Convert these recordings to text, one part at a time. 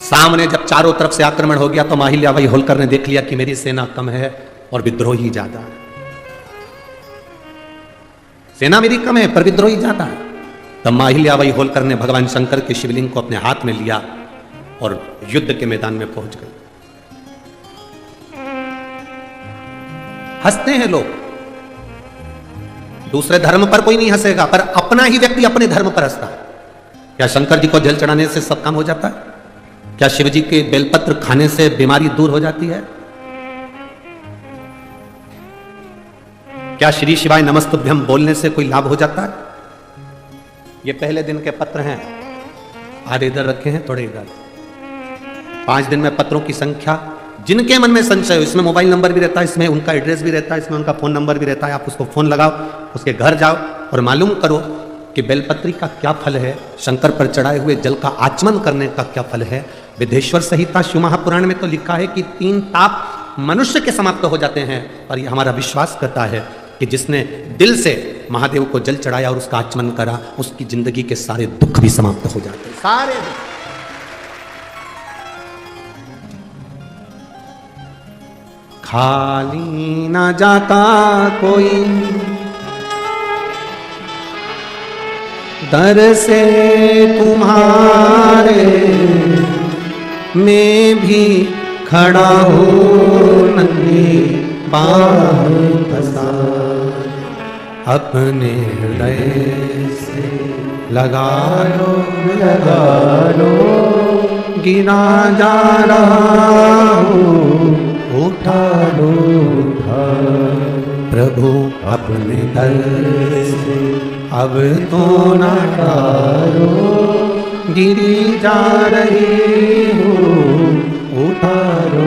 सामने जब चारों तरफ से आक्रमण हो गया तो माहिल्याबाई होलकर ने देख लिया कि मेरी सेना कम है और विद्रोही ज्यादा है। सेना मेरी कम है पर विद्रोही ज्यादा है। तब माहिल्याबाई होलकर ने भगवान शंकर के शिवलिंग को अपने हाथ में लिया और युद्ध के मैदान में पहुंच गए। हंसते हैं लोग, दूसरे धर्म पर कोई नहीं हंसेगा, पर अपना ही व्यक्ति अपने धर्म पर हंसता है। क्या शंकर जी को जल चढ़ाने से सब काम हो जाता है? क्या शिव जी के बेलपत्र खाने से बीमारी दूर हो जाती है? क्या श्री शिवाय नमस्तुभ्यम बोलने से कोई लाभ हो जाता है? ये पहले दिन के पत्र हैं, आधे इधर रखे हैं, थोड़े इधर। 5 दिन में पत्रों की संख्या, जिनके मन में संशय हो, इसमें मोबाइल नंबर भी रहता है, इसमें उनका एड्रेस भी रहता है, इसमें उनका फोन नंबर भी रहता है। आप उसको फोन लगाओ, उसके घर जाओ और मालूम करो कि बेलपत्री का क्या फल है, शंकर पर चढ़ाए हुए जल का आचमन करने का क्या फल है। विदेश्वर संहिता शिव महापुराण में तो लिखा है कि 3 ताप मनुष्य के समाप्त हो जाते हैं, और यह हमारा विश्वास करता है कि जिसने दिल से महादेव को जल चढ़ाया और उसका आचमन करा, उसकी जिंदगी के सारे दुख भी समाप्त हो जाते हैं, सारे दुख। खाली ना जाता कोई दर से तुम्हारे, मैं भी खड़ा हूँ नंगी बाह पसार, अपने हृदय से लगा लो गिरा जा रहा हूँ, उठा लो प्रभु अपने दर से, अब तो ना डालो गिरी जा रही हूँ, उठा लो।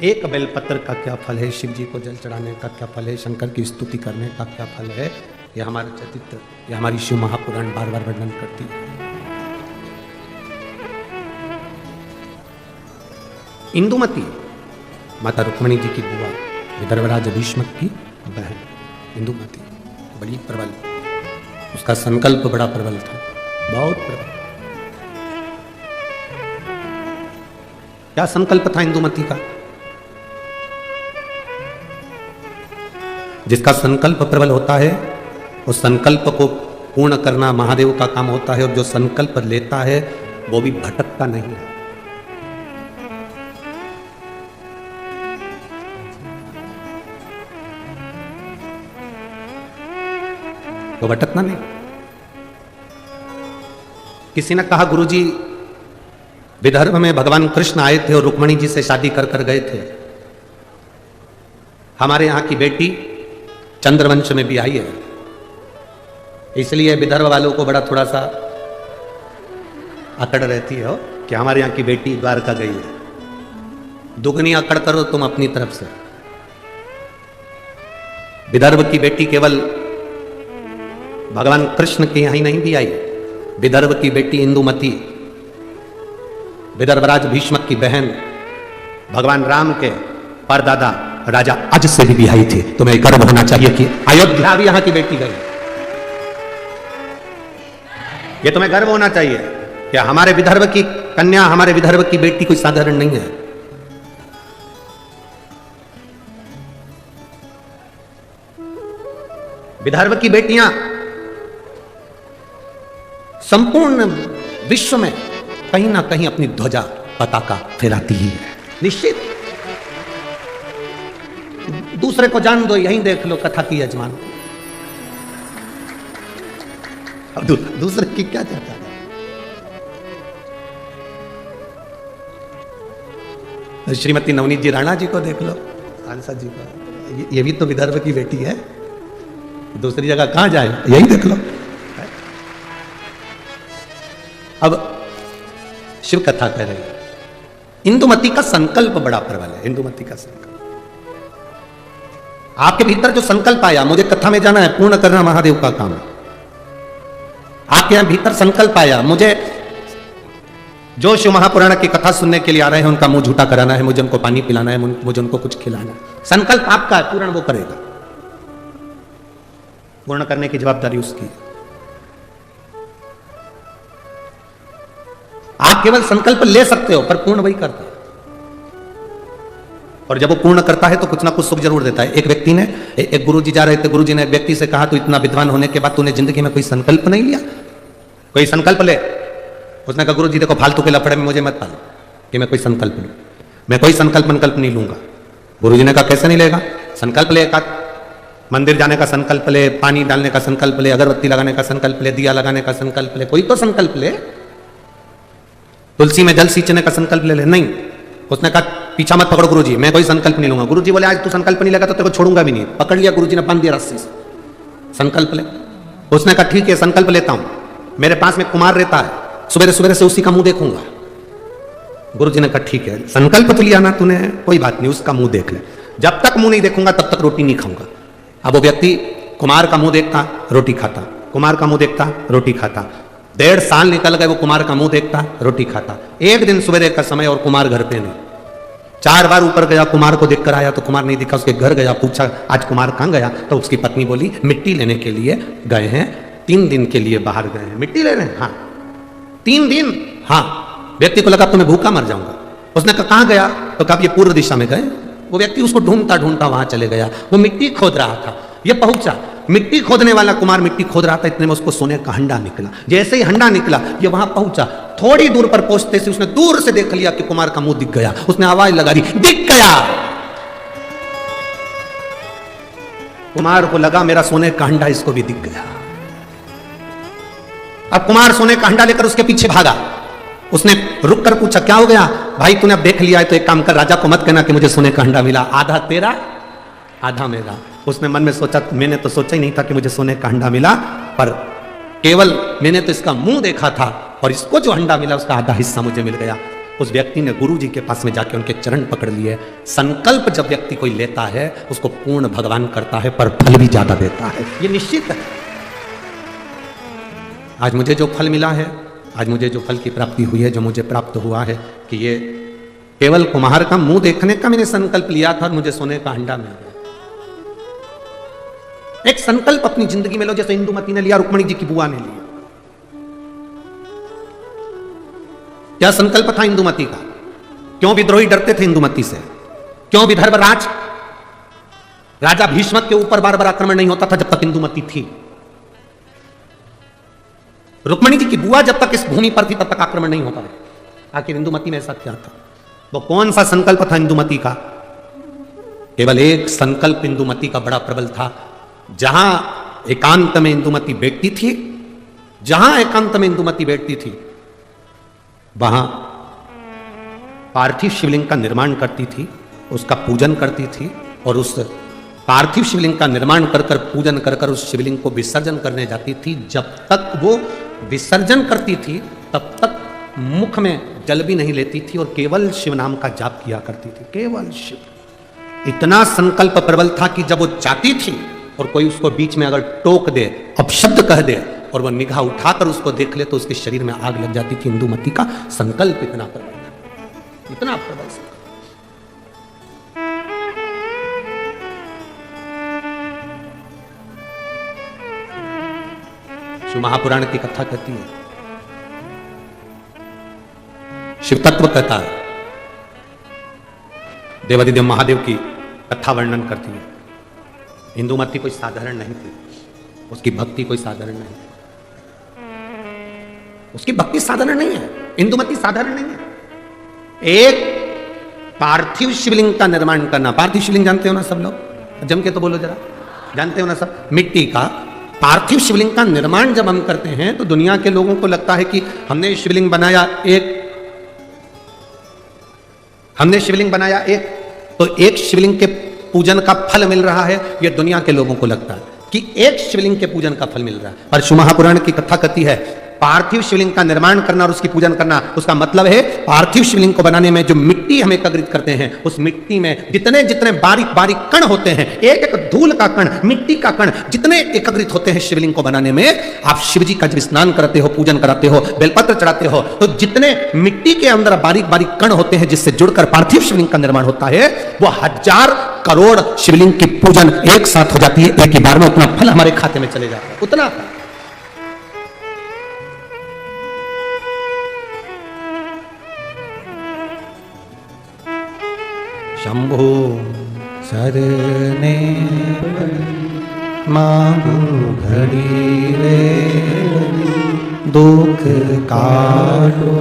एक बेलपत्र का क्या फल है, शिव जी को जल चढ़ाने का क्या फल है, शंकर की स्तुति करने का क्या फल है, यह हमारा चरित्र, यह हमारी शिव महापुराण बार बार वर्णन करती है। इंदुमती माता रुक्मणी जी की बुआ, विदर्भराज भीष्मक की बहन इंदुमती, बड़ी प्रबल, उसका संकल्प बड़ा प्रबल था, बहुत प्रबल। क्या संकल्प था इंदुमती का? जिसका संकल्प प्रबल होता है उस संकल्प को पूर्ण करना महादेव का काम होता है, और जो संकल्प लेता है वो भी भटकता नहीं है। तो भटकना नहीं। किसी ने कहा गुरुजी विदर्भ में भगवान कृष्ण आए थे और रुक्मणी जी से शादी कर कर गए थे, हमारे यहां की बेटी चंद्रवंश में भी आई है, इसलिए विदर्भ वालों को बड़ा थोड़ा सा अकड़ रहती है कि हमारे यहां की बेटी द्वारका गई है। दुगनी अकड़ करो तुम अपनी तरफ से। विदर्भ की बेटी केवल भगवान कृष्ण के यहां ही नहीं भी आई, विदर्भ की बेटी इंदुमती विदर्भराज भीष्मक की बहन, भगवान राम के परदादा राजा अज से भी आई थी। तुम्हें गर्व होना चाहिए कि अयोध्या भी यहां की बेटी गई। ये तुम्हें गर्व होना चाहिए कि हमारे विदर्भ की कन्या, हमारे विदर्भ की बेटी कोई साधारण नहीं है। विदर्भ की बेटियां संपूर्ण विश्व में कहीं ना कहीं अपनी ध्वजा पताका फहराती ही है, निश्चित। दूसरे को जान दो, यहीं देख लो कथा की यजमान। अब दूसरे की क्या चाहता है? श्रीमती नवनीत जी राणा जी को देख लो, सांसद जी को, ये भी तो विदर्भ की बेटी है। दूसरी जगह कहां जाए, यही देख लो। अब शिव कथा कह रही है, इंदुमती का संकल्प बड़ा प्रबल है। इंदुमती का संकल्प, आपके भीतर जो संकल्प आया, मुझे कथा में जाना है, पूर्ण करना महादेव का काम है। आपके यहां भीतर संकल्प आया, मुझे जो शिव महापुराण की कथा सुनने के लिए आ रहे हैं उनका मुंह झूठा कराना है, मुझे उनको पानी पिलाना है, मुझे उनको कुछ खिलाना है। संकल्प आपका है, पूर्ण वो करेगा। पूर्ण करने की जवाबदारी उसकी है। आप केवल संकल्प ले सकते हो, पर पूर्ण वही करता है। और जब वो पूर्ण करता है तो कुछ ना कुछ सुख जरूर देता है। एक व्यक्ति ने, एक गुरुजी जा रहे थे, गुरुजी ने एक व्यक्ति से कहा, तो इतना विद्वान होने के बाद तूने जिंदगी में कोई संकल्प नहीं लिया, कोई संकल्प ले। उसने कहा, गुरुजी देखो फालतू के लफड़े में मुझे मत पालो कि मैं कोई संकल्प लूं, मैं कोई संकल्प नहीं लूंगा। गुरुजी ने कहा, कैसे नहीं लेगा? संकल्प ले, एक मंदिर जाने का संकल्प ले, पानी डालने का संकल्प ले, अगरबत्ती लगाने का संकल्प ले, दिया लगाने का संकल्प ले, कोई तो संकल्प ले। तुलसी में जल सींचने का संकल्प ले। नहीं, उसने कहा, पीछा मत पकड़ो गुरुजी, मैं कोई संकल्प नहीं लूंगा। गुरुजी बोले, आज तू संकल्प नहीं लेगा तो तेरे को छोड़ूंगा भी नहीं। पकड़ लिया गुरुजी ने, बांध दिया रस्सी से, संकल्प ले। उसने कहा, ठीक है संकल्प लेता हूं, मेरे पास में कुमार रहता है, सुबह सुबह से उसी का मुंह देखूंगा। गुरुजी ने कहा, ठीक है संकल्प तो लिया ना तूने, कोई बात नहीं, उसका मुंह देख ले। जब तक मुंह नहीं देखूंगा तब तक रोटी नहीं खाऊंगा। अब वो व्यक्ति कुमार का मुंह देखता, रोटी खाता, कुमार का मुंह देखता, रोटी खाता। 1.5 साल निकल गए, वो कुमार का मुंह देखता, रोटी खाता। एक दिन सवेरे का समय और कुमार घर पे नहीं। 4 बार ऊपर गया, कुमार को देखकर आया तो कुमार नहीं दिखा। उसके घर गया, पूछा आज कुमार कहां गया? तो उसकी पत्नी बोली, मिट्टी लेने के लिए गए हैं, 3 दिन के लिए बाहर गए हैं। मिट्टी ले रहे हैं? हाँ। 3 दिन? हाँ। व्यक्ति को लगा तो मैं भूखा मर जाऊंगा। उसने कहा, कहां गया? तो कहा, ये पूर्व दिशा में गए। वो व्यक्ति उसको ढूंढता ढूंढता वहां चले गया। वो मिट्टी खोद रहा था, ये पहुंचा, मिट्टी खोदने वाला कुमार मिट्टी खोद रहा था, इतने में उसको सोने का हंडा निकला। जैसे ही हंडा निकला, ये वहां पहुंचा, थोड़ी दूर पर पहुंचते से उसने दूर से देख लिया कि कुमार का मुंह दिख गया। उसने आवाज लगा दी, दिख गया। कुमार को लगा मेरा सोने का हंडा इसको भी दिख गया। अब कुमार सोने का हंडा लेकर उसके पीछे भागा। उसने रुक कर पूछा, क्या हो गया भाई? तूने अब देख लिया है तो एक काम कर, राजा को मत कहना कि मुझे सोने का हंडा मिला, आधा तेरा आधा मेरा। उसने मन में सोचा, मैंने तो सोचा ही नहीं था कि मुझे सोने का हंडा मिला, पर केवल मैंने तो इसका मुंह देखा था और इसको जो हंडा मिला उसका आधा हिस्सा मुझे मिल गया। उस व्यक्ति ने गुरुजी के पास में जाके उनके चरण पकड़ लिए। संकल्प जब व्यक्ति कोई लेता है उसको पूर्ण भगवान करता है, पर फल भी ज्यादा देता है, ये निश्चित है। आज मुझे जो फल मिला है, आज मुझे जो फल की प्राप्ति हुई है, जो मुझे प्राप्त हुआ है, कि ये केवल कुम्हार का मुंह देखने का मैंने संकल्प लिया था और मुझे सोने का हंडा मिल गया। एक संकल्प अपनी जिंदगी में लो, जैसे इंदुमती ने लिया, रुक्मणी जी की बुआ ने लिया। क्या संकल्प था इंदुमती का? क्यों विद्रोही डरते थे इंदुमती से? क्यों विदर्भराज राजा भीष्मक के ऊपर बार बार आक्रमण नहीं होता था जब तक इंदुमती थी? रुक्मणी जी की बुआ जब तक इस भूमि पर थी तब तक आक्रमण नहीं होता था। आखिर इंदुमती में ऐसा क्या था? वो कौन सा संकल्प था इंदुमती का? केवल एक संकल्प इंदुमती का बड़ा प्रबल था। जहां एकांत में इंदुमती बैठती थी, जहां एकांत में इंदुमती बैठती थी, वहां पार्थिव शिवलिंग का निर्माण करती थी, उसका पूजन करती थी, और उस पार्थिव शिवलिंग का निर्माण कर कर पूजन कर कर उस शिवलिंग को विसर्जन करने जाती थी। जब तक वो विसर्जन करती थी तब तक मुख में जल भी नहीं लेती थी और केवल शिव नाम का जाप किया करती थी, केवल शिव। इतना संकल्प प्रबल था कि जब वो जाती थी और कोई उसको बीच में अगर टोक दे, अपशब्द कह दे, और वह निगाह उठाकर उसको देख ले तो उसके शरीर में आग लग जाती थी। इंदुमती का संकल्प इतना प्रबल था, इतना प्रबल संकल्प। शिव महापुराण की कथा कहती है, शिव तत्व कहता है, देवादिदेव महादेव की कथा वर्णन करती है। इंदुमती कोई साधारण नहीं थी, उसकी भक्ति कोई साधारण नहीं थी, उसकी भक्ति साधारण नहीं है, इंदुमती साधारण नहीं है। एक पार्थिव शिवलिंग का निर्माण करना, पार्थिव शिवलिंग जानते हो ना सब लोग, जम के तो बोलो जरा, जानते हो ना सब? मिट्टी का पार्थिव शिवलिंग का निर्माण जब हम करते हैं तो दुनिया के लोगों को लगता है कि हमने शिवलिंग बनाया एक, तो एक शिवलिंग के पूजन का फल मिल रहा है, यह दुनिया के लोगों को लगता है कि एक शिवलिंग के पूजन का फल मिल रहा है। पर शिव महापुराण की कथा कहती है, पार्थिव शिवलिंग का निर्माण करना और उसकी पूजन करना, उसका मतलब है पार्थिव शिवलिंग को बनाने में जो मिट्टी हम एकत्रित करते हैं, उस मिट्टी में जितने जितने बारीक बारीक कण होते हैं, एक एक धूल का कण, मिट्टी का कण जितने एकत्रित होते हैं शिवलिंग को बनाने में, आप शिव जी का जब स्नान करते हो, पूजन कराते हो, बेलपत्र चढ़ाते हो, तो जितने मिट्टी के अंदर बारीक बारीक कण होते हैं जिससे जुड़कर पार्थिव शिवलिंग का निर्माण होता है, वो 1000 करोड़ शिवलिंग की पूजन एक साथ हो जाती है, एक ही बार में। उतना फल हमारे खाते में चले जाता है, उतना फल। शंभो शरणे मांगू घड़ी रे दुख काटो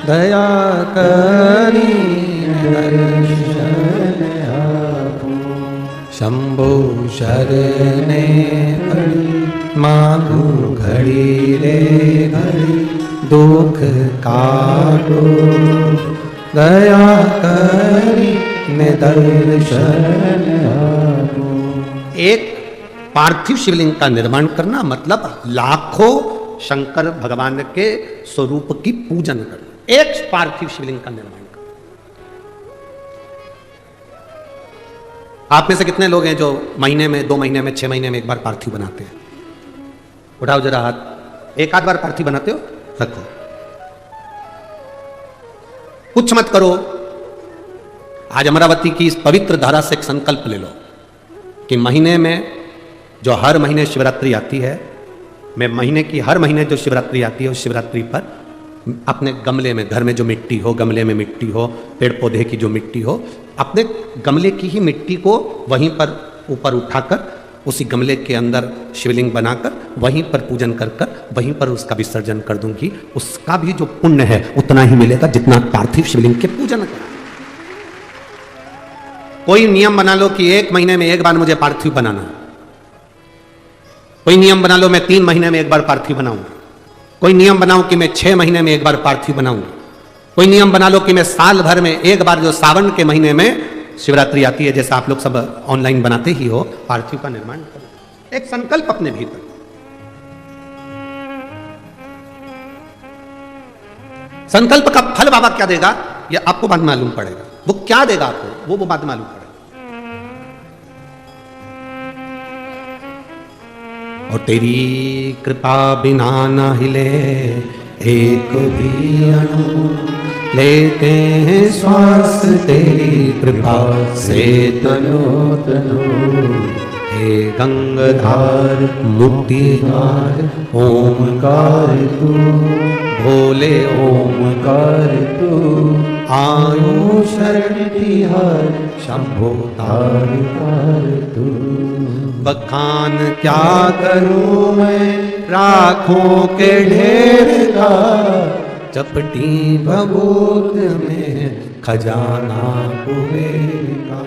दया करी दर्शन आपो। शंभो शरणे मांगू घड़ी रे घड़ी दुख काटो दया करी दर्शन आपो। एक पार्थिव शिवलिंग का निर्माण करना मतलब लाखों शंकर भगवान के स्वरूप की पूजन करना। एक पार्थिव शिवलिंग का निर्माण करना। आप में से कितने लोग हैं जो महीने में, 2 महीने में, 6 महीने में एक बार पार्थिव बनाते हैं? उठाओ जरा हाथ। एक आध बार पार्थिव बनाते हो? रखो। कुछ मत करो। आज अमरावती की इस पवित्र धारा से एक संकल्प ले लो कि महीने में जो हर महीने शिवरात्रि आती है, मैं महीने की हर महीने जो शिवरात्रि आती है उस शिवरात्रि पर अपने गमले में, घर में जो मिट्टी हो, गमले में मिट्टी हो, पेड़ पौधे की जो मिट्टी हो, अपने गमले की ही मिट्टी को वहीं पर ऊपर उठाकर उसी गमले के अंदर शिवलिंग बनाकर वहीं पर पूजन कर वहीं पर उसका विसर्जन कर दूंगी। उसका भी जो पुण्य है उतना ही मिलेगा जितना पार्थिव शिवलिंग के पूजन का। कोई नियम बना लो कि 1 महीने में एक बार मुझे पार्थिव बनाना। कोई नियम बना लो मैं 3 महीने में एक बार पार्थिव बनाऊंगा। कोई नियम बनाओ कि मैं 6 महीने में एक बार पार्थिव बनाऊंगा। कोई नियम बना लो कि मैं साल भर में एक बार, जो सावन के महीने में शिवरात्रि आती है, जैसा आप लोग सब ऑनलाइन बनाते ही हो, पार्थिव का निर्माण करो। एक संकल्प अपने भीतर। संकल्प का फल बाबा क्या देगा यह आपको बाद मालूम पड़ेगा। वो क्या देगा आपको वो बाद मालूम पड़ेगा। और तेरी कृपा बिना न हिले एक भी अणु, लेते हैं श्वास तेरी कृपा से तनो तनो। हे गंगाधार मुक्तिधार ओमकार तू, भोले ओमकार तू। आयो शरण तिहार शंभो तार तार तू। बखान क्या करूं मैं राखों के ढेर का, चपटी भभूत में खजाना कुबेर का।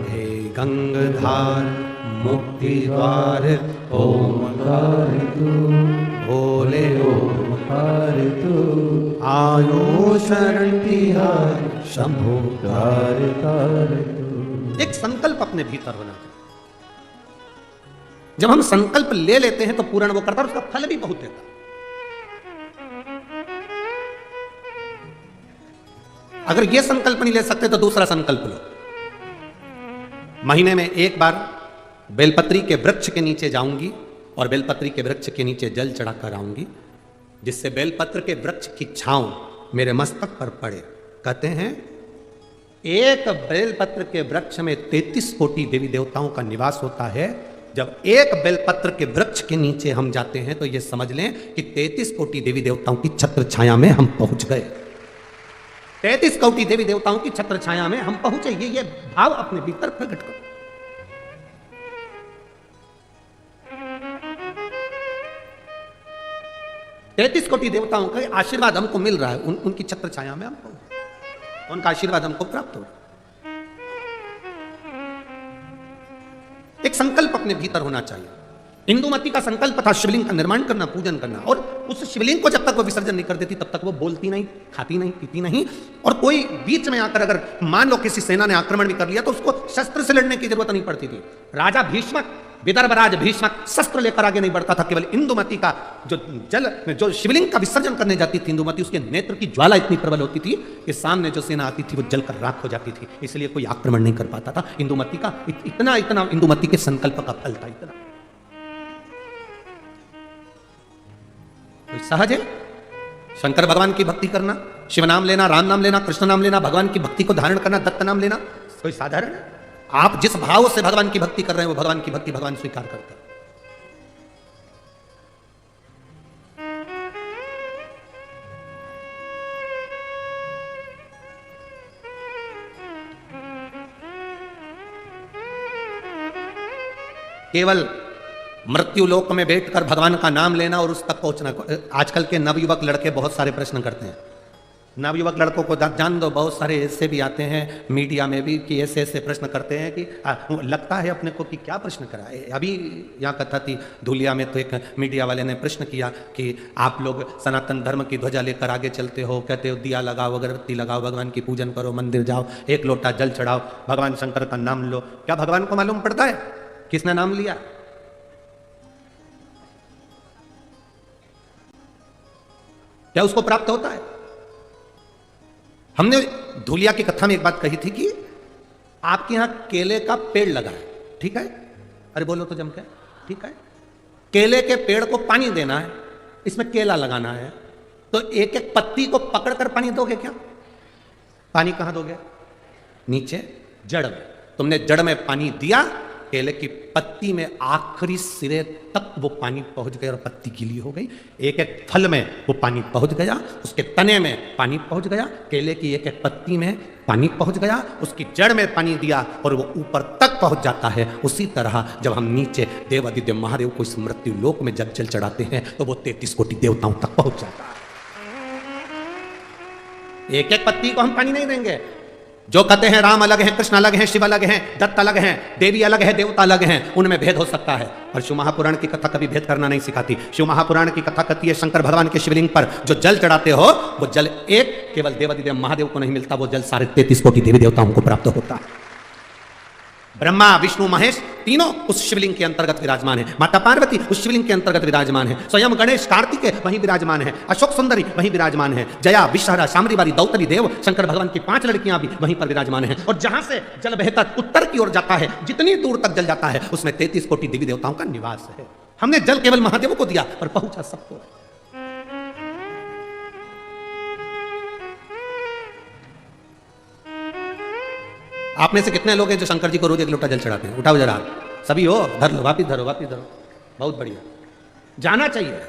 हे गंगाधार मुक्ति द्वार ओमकार तू, भोले ओमकार तू। आयो शरण तिहार शंभो तार तार तू। एक संकल्प अपने भीतर होना चाहिए। जब हम संकल्प ले लेते हैं तो पूर्ण वो करता है, उसका फल भी बहुत देता है। अगर ये संकल्प नहीं ले सकते तो दूसरा संकल्प लो। महीने में एक बार बेलपत्री के वृक्ष के नीचे जाऊंगी और बेलपत्री के वृक्ष के नीचे जल चढ़ाकर आऊंगी, जिससे बेलपत्र के वृक्ष की छांव मेरे मस्तक पर पड़े। कहते हैं एक बेलपत्र के वृक्ष में 33 कोटि देवी देवताओं का निवास होता है। जब एक बेलपत्र के वृक्ष के नीचे हम जाते हैं तो यह समझ लें कि 33 कोटि देवी देवताओं की छत्र छाया में हम पहुंच गए। 33 कोटि देवी देवताओं की छत्र छाया में हम पहुंचे। ये भाव अपने भीतर प्रकट करो। तैतीस कोटि देवताओं का आशीर्वाद हमको मिल रहा है, उनकी छत्र छाया में हम पहुंचे, उनका आशीर्वाद हमको प्राप्त हो रहा है। एक संकल्प अपने भीतर होना चाहिए। इंदुमती का संकल्प था शिवलिंग का निर्माण करना, पूजन करना, और उस शिवलिंग को जब तक वो विसर्जन नहीं कर देती तब तक वो बोलती नहीं, खाती नहीं, पीती नहीं। और कोई बीच में आकर अगर मान लो किसी सेना ने आक्रमण भी कर लिया तो उसको शस्त्र से लड़ने की जरूरत नहीं पड़ती थी। राजा भीष्मक, विदर्भराज भीष्मक शस्त्र लेकर आगे नहीं बढ़ता था। केवल इंदुमती का जो शिवलिंग का विसर्जन करने जाती थी इंदुमती, उसके नेत्र की ज्वाला इतनी प्रबल होती थी कि सामने जो सेना आती थी वो जलकर राख हो जाती थी, इसलिए कोई आक्रमण नहीं कर पाता था। इंदुमती का इतना इंदुमती के संकल्प का फल था। इतना सहज है शंकर भगवान की भक्ति करना, शिव नाम लेना, राम नाम लेना, कृष्ण नाम लेना, भगवान की भक्ति को धारण करना, दत्त नाम लेना, कोई साधारण है? आप जिस भाव से भगवान की भक्ति कर रहे हैं वो भगवान की भक्ति भगवान स्वीकार करता है। केवल मृत्यु लोक में बैठकर भगवान का नाम लेना और उस तक पहुंचना। आजकल के नवयुवक लड़के बहुत सारे प्रश्न करते हैं। नवयुवक लड़कों को जान दो, बहुत सारे ऐसे भी आते हैं मीडिया में भी कि ऐसे ऐसे प्रश्न करते हैं कि लगता है अपने को कि क्या प्रश्न करा है। अभी यहाँ कथा थी धुलिया में, तो एक मीडिया वाले ने प्रश्न किया कि आप लोग सनातन धर्म की ध्वजा लेकर आगे चलते हो, कहते हो दिया लगाओ, अगरबत्ती लगाओ, भगवान की पूजन करो, मंदिर जाओ, एक लोटा जल चढ़ाओ, भगवान शंकर का नाम लो। क्या भगवान को मालूम पड़ता है किसने नाम लिया? क्या उसको प्राप्त होता है? हमने धुलिया की कथा में एक बात कही थी कि आपके यहां केले का पेड़ लगा है, ठीक है? अरे बोलो तो जम के, ठीक है? केले के पेड़ को पानी देना है, इसमें केला लगाना है, तो एक एक पत्ती को पकड़कर पानी दोगे क्या? पानी कहां दोगे? नीचे जड़ में। तुमने जड़ में पानी दिया, केले की पत्ती में आखिरी सिरे तक वो पानी पहुंच गया और पत्ती गीली हो गई। एक एक फल में वो पानी पहुंच गया, उसके तने में पानी पहुंच गया, केले की एक एक पत्ती में पानी पहुंच गया, उसकी जड़ में पानी दिया और वो ऊपर तक पहुंच जाता है। उसी तरह जब हम नीचे देवादिदेव महादेव को इस मृत्यु लोक में जब जल चढ़ाते हैं तो वो 33 कोटि देवताओं तक पहुंच जाता है। एक एक पत्ती को हम पानी नहीं देंगे। जो कहते हैं राम अलग हैं, कृष्ण अलग हैं, शिव अलग हैं, दत्त अलग हैं, देवी अलग है, देवता अलग हैं, उनमें भेद हो सकता है, पर शिव महापुराण की कथा कभी भेद करना नहीं सिखाती। शिव महापुराण की कथा कहती है शंकर भगवान के शिवलिंग पर जो जल चढ़ाते हो वो जल एक केवल देवादिदेव महादेव को नहीं मिलता, वो जल सारे 33 कोटि देवी देवताओं को प्राप्त होता है। ब्रह्मा विष्णु महेश तीनों उस शिवलिंग के अंतर्गत विराजमान है, माता पार्वती उस शिवलिंग के अंतर्गत विराजमान है, स्वयं गणेश कार्तिकेय वहीं विराजमान है, अशोक सुंदरी वहीं विराजमान है, जया विषहरा शामरीवारी दौतरी देव शंकर भगवान की 5 लड़कियां भी वहीं पर विराजमान है। और जहां से जल बहकर उत्तर की ओर जाता है, जितनी दूर तक जल जाता है उसमें 33 कोटि देवी देवताओं का निवास है। हमने जल केवल महादेव को दिया पर पहुंचा सबको। आप में से कितने लोग हैं जो शंकर जी को रोज 1 लोटा जल चढ़ाते हैं? उठाओ जरा, सभी हो, धर लो, वापिस धरो, वापिस धरो, बहुत बढ़िया, जाना चाहिए।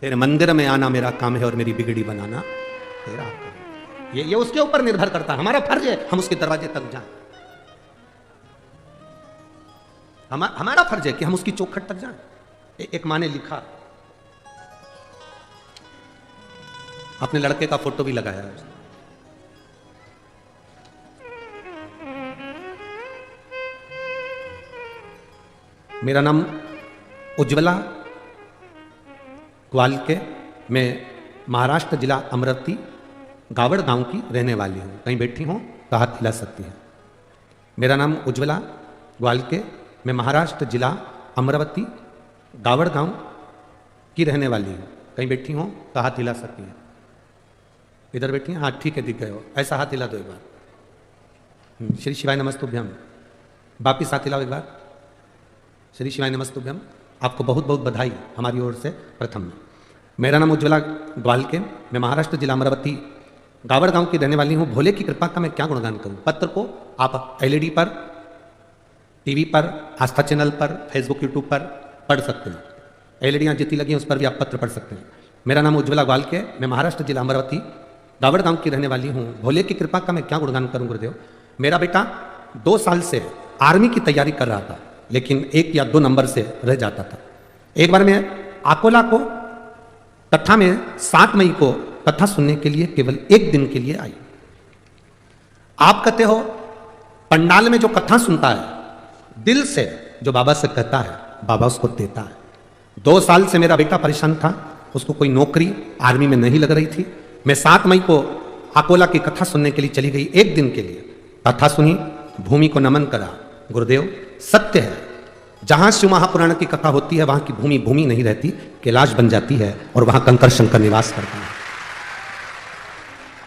तेरे मंदिर में आना मेरा काम है और मेरी बिगड़ी बनाना तेरा काम। ये उसके ऊपर निर्भर करता है, हमारा फर्ज है हम उसके दरवाजे तक जाएं। हमारा फर्ज है कि हम उसकी चौखट तक जाएं। एक माँ ने लिखा, अपने लड़के का फोटो भी लगाया है, मेरा नाम उज्ज्वला ग्वालके, मैं महाराष्ट्र जिला अमरावती गावड़ गांव की रहने वाली हूँ। कहीं बैठी हूँ तो हाथ हिला सकती है। मेरा नाम उज्ज्वला ग्वालके, मैं महाराष्ट्र जिला अमरावती गावड़ गांव की रहने वाली हूँ। कहीं बैठी हूँ तो हाथ हिला सकती है। इधर बैठी हैं? हाँ ठीक है, दिख गए हो, ऐसा हाथ हिला दो एक बार। श्री शिवाय नमस्तुभ्यम, वापिस हाथ हिलाओ एक बार। श्री शिवाय नमस्तुभ्यम, आपको बहुत बहुत बधाई हमारी ओर से। प्रथम में मेरा नाम उज्ज्वला ग्वालके, मैं महाराष्ट्र जिला अमरावती गावड़ गांव की रहने वाली हूँ। भोले की कृपा का मैं क्या गुणगान करूँ। पत्र को आप एलईडी पर, टीवी पर, आस्था चैनल पर, फेसबुक यूट्यूब पर पढ़ सकते हैं। एलईडियाँ जितनी लगी हैं उस पर भी आप पत्र पढ़ सकते हैं। मेरा नाम उज्ज्वला ग्वालके, मैं महाराष्ट्र जिला अमरावती गावड़ गांव की रहने वाली हूँ। भोले की कृपा का मैं क्या गुणगान करूँ गुरुदेव। मेरा बेटा 2 साल से आर्मी की तैयारी कर रहा था, लेकिन 1 या 2 नंबर से रह जाता था। एक बार मैं अकोला को कथा में 7 मई को कथा सुनने के लिए केवल 1 दिन के लिए आई। आप कहते हो पंडाल में जो कथा सुनता है, दिल से जो बाबा से कहता है, बाबा उसको देता है। 2 साल से मेरा बेटा परेशान था, उसको कोई नौकरी आर्मी में नहीं लग रही थी। मैं 7 मई को अकोला की कथा सुनने के लिए चली गई, 1 दिन के लिए कथा सुनी, भूमि को नमन करा। गुरुदेव सत्य है, जहां शिव महापुराण की कथा होती है वहां की भूमि भूमि नहीं रहती, कैलाश बन जाती है और वहां कंकर शंकर निवास करता है।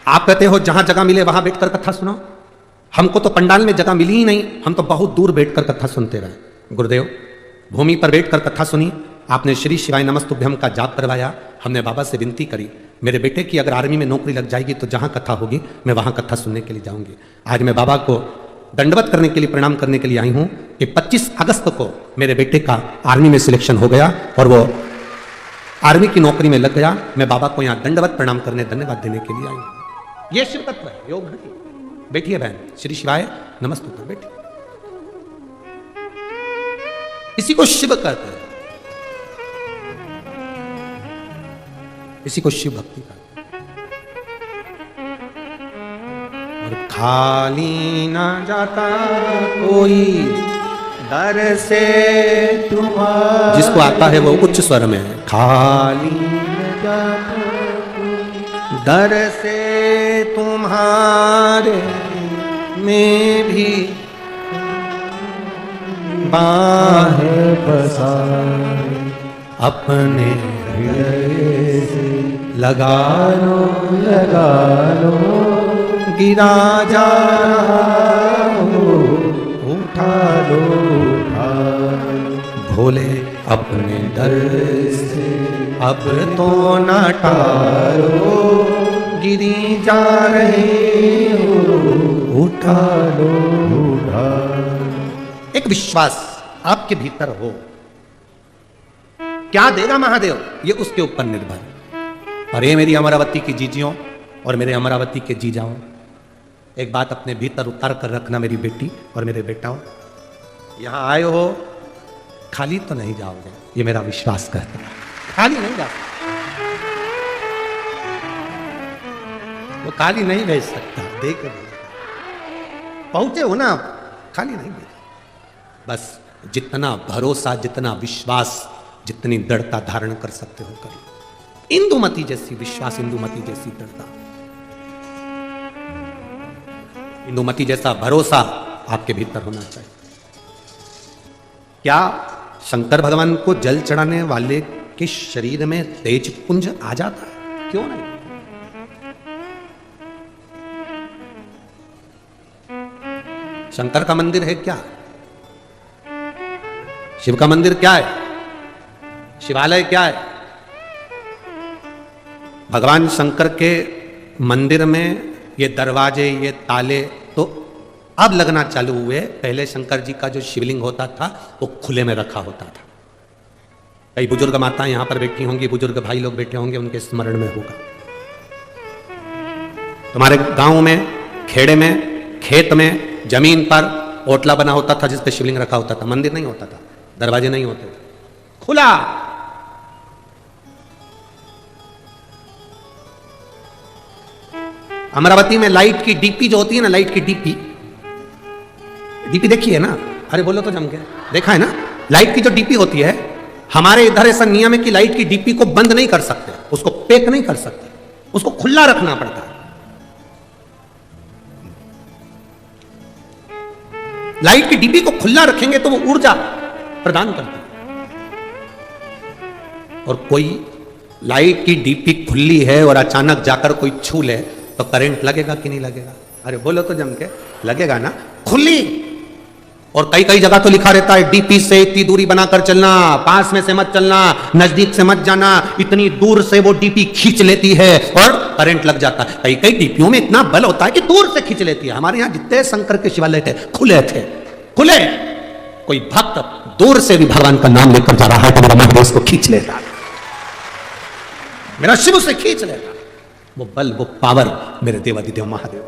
आप कहते हो जहां जगह मिले वहां बैठकर कथा सुनो। हमको तो पंडाल में जगह मिली ही नहीं, हम तो बहुत दूर बैठकर कथा सुनते रहे। गुरुदेव भूमि पर बैठकर कथा सुनी, आपने श्री शिवाय नमस्तुभ्यम का जाप करवाया। हमने बाबा से विनती करी, मेरे बेटे की अगर आर्मी में नौकरी लग जाएगी तो जहां कथा होगी मैं वहां कथा सुनने के लिए जाऊंगी। आज मैं बाबा को दंडवत करने के लिए, प्रणाम करने के लिए आई हूं कि 25 अगस्त को मेरे बेटे का आर्मी में सिलेक्शन हो गया और वो आर्मी की नौकरी में लग गया। मैं बाबा को यहाँ दंडवत प्रणाम करने, धन्यवाद देने के लिए आई हूं। ये शिव तत्व है, योग घड़ी। बैठिए बहन, श्री शिवाय नमस्तुभ्यम, बैठिए। इसी को शिव कहते हैं, इसी को शिव भक्ति कहते हैं। और खाली ना जाता कोई दर से तुम्हारे, जिसको आता है वो उच्च स्वर में है, खाली न जाता दर से तुम्हारे में भी बाहें पसारे, अपने हृदय से लगा लो गिरा जा रहा हो, उठा लो भोले अपने दर से अब तो न टालो, गिरी जा रहे हो, उठा लो। एक विश्वास आपके भीतर हो, क्या देगा महादेव ये उसके ऊपर निर्भर है। और ये मेरी अमरावती की जीजियों और मेरे अमरावती के जीजाओं, एक बात अपने भीतर उतार कर रखना मेरी बेटी और मेरे बेटाओं, यहां आए हो खाली तो नहीं जाओगे, ये मेरा विश्वास कहता है, खाली नहीं जा, वो खाली नहीं भेज सकता, देख पहुंचे हो ना आप, खाली नहीं भेज, बस जितना भरोसा, जितना विश्वास, जितनी दृढ़ता धारण कर सकते हो कर लो। इंदुमती जैसी विश्वास, इंदुमती जैसी दृढ़ता, इंदुमती जैसा भरोसा आपके भीतर होना चाहिए। क्या शंकर भगवान को जल चढ़ाने वाले के शरीर में तेज पुंज आ जाता है? क्यों नहीं? शंकर का मंदिर है क्या? शिव का मंदिर क्या है? शिवालय क्या है? भगवान शंकर के मंदिर में ये दरवाजे, ये ताले तो अब लगना चालू हुए, पहले शंकर जी का जो शिवलिंग होता था वो खुले में रखा होता था। कई बुजुर्ग माताएं यहां पर बैठी होंगी, बुजुर्ग भाई लोग बैठे होंगे, उनके स्मरण में होगा। तुम्हारे गांव में, खेड़े में, खेत में, जमीन पर ओटला बना होता था जिस पे शिवलिंग रखा होता था, मंदिर नहीं होता था, दरवाजे नहीं होते थे, खुला। अमरावती में लाइट की डीपी जो होती है ना, लाइट की डीपी, डीपी देखी है ना? अरे बोलो तो जम के, देखा है ना? लाइट की जो डीपी होती है, हमारे इधर ऐसा नियम है कि लाइट की डीपी को बंद नहीं कर सकते, उसको पैक नहीं कर सकते, उसको खुला रखना पड़ता है। लाइट की डीपी को खुला रखेंगे तो वो ऊर्जा प्रदान करती है। और कोई लाइट की डीपी खुली है और अचानक जाकर कोई छू ले तो करंट लगेगा कि नहीं लगेगा? अरे बोलो तो जम के, लगेगा ना? खुली। और कई कई जगह तो लिखा रहता है डीपी से इतनी दूरी बनाकर चलना, पास में से मत चलना, नजदीक से मत जाना, इतनी दूर से वो डीपी खींच लेती है और करंट लग जाता है। कई कई डीपियों में इतना बल होता है कि दूर से खींच लेती है। हमारे यहां जितने शंकर के शिवालय थे खुले थे, खुले। कोई भक्त दूर से भी भगवान का नाम लेकर जा रहा है तो मेरा महादेव उसको खींच लेता, मेरा शिव से खींच लेता। वो बल, वो पावर मेरे देवादिदेव महादेव।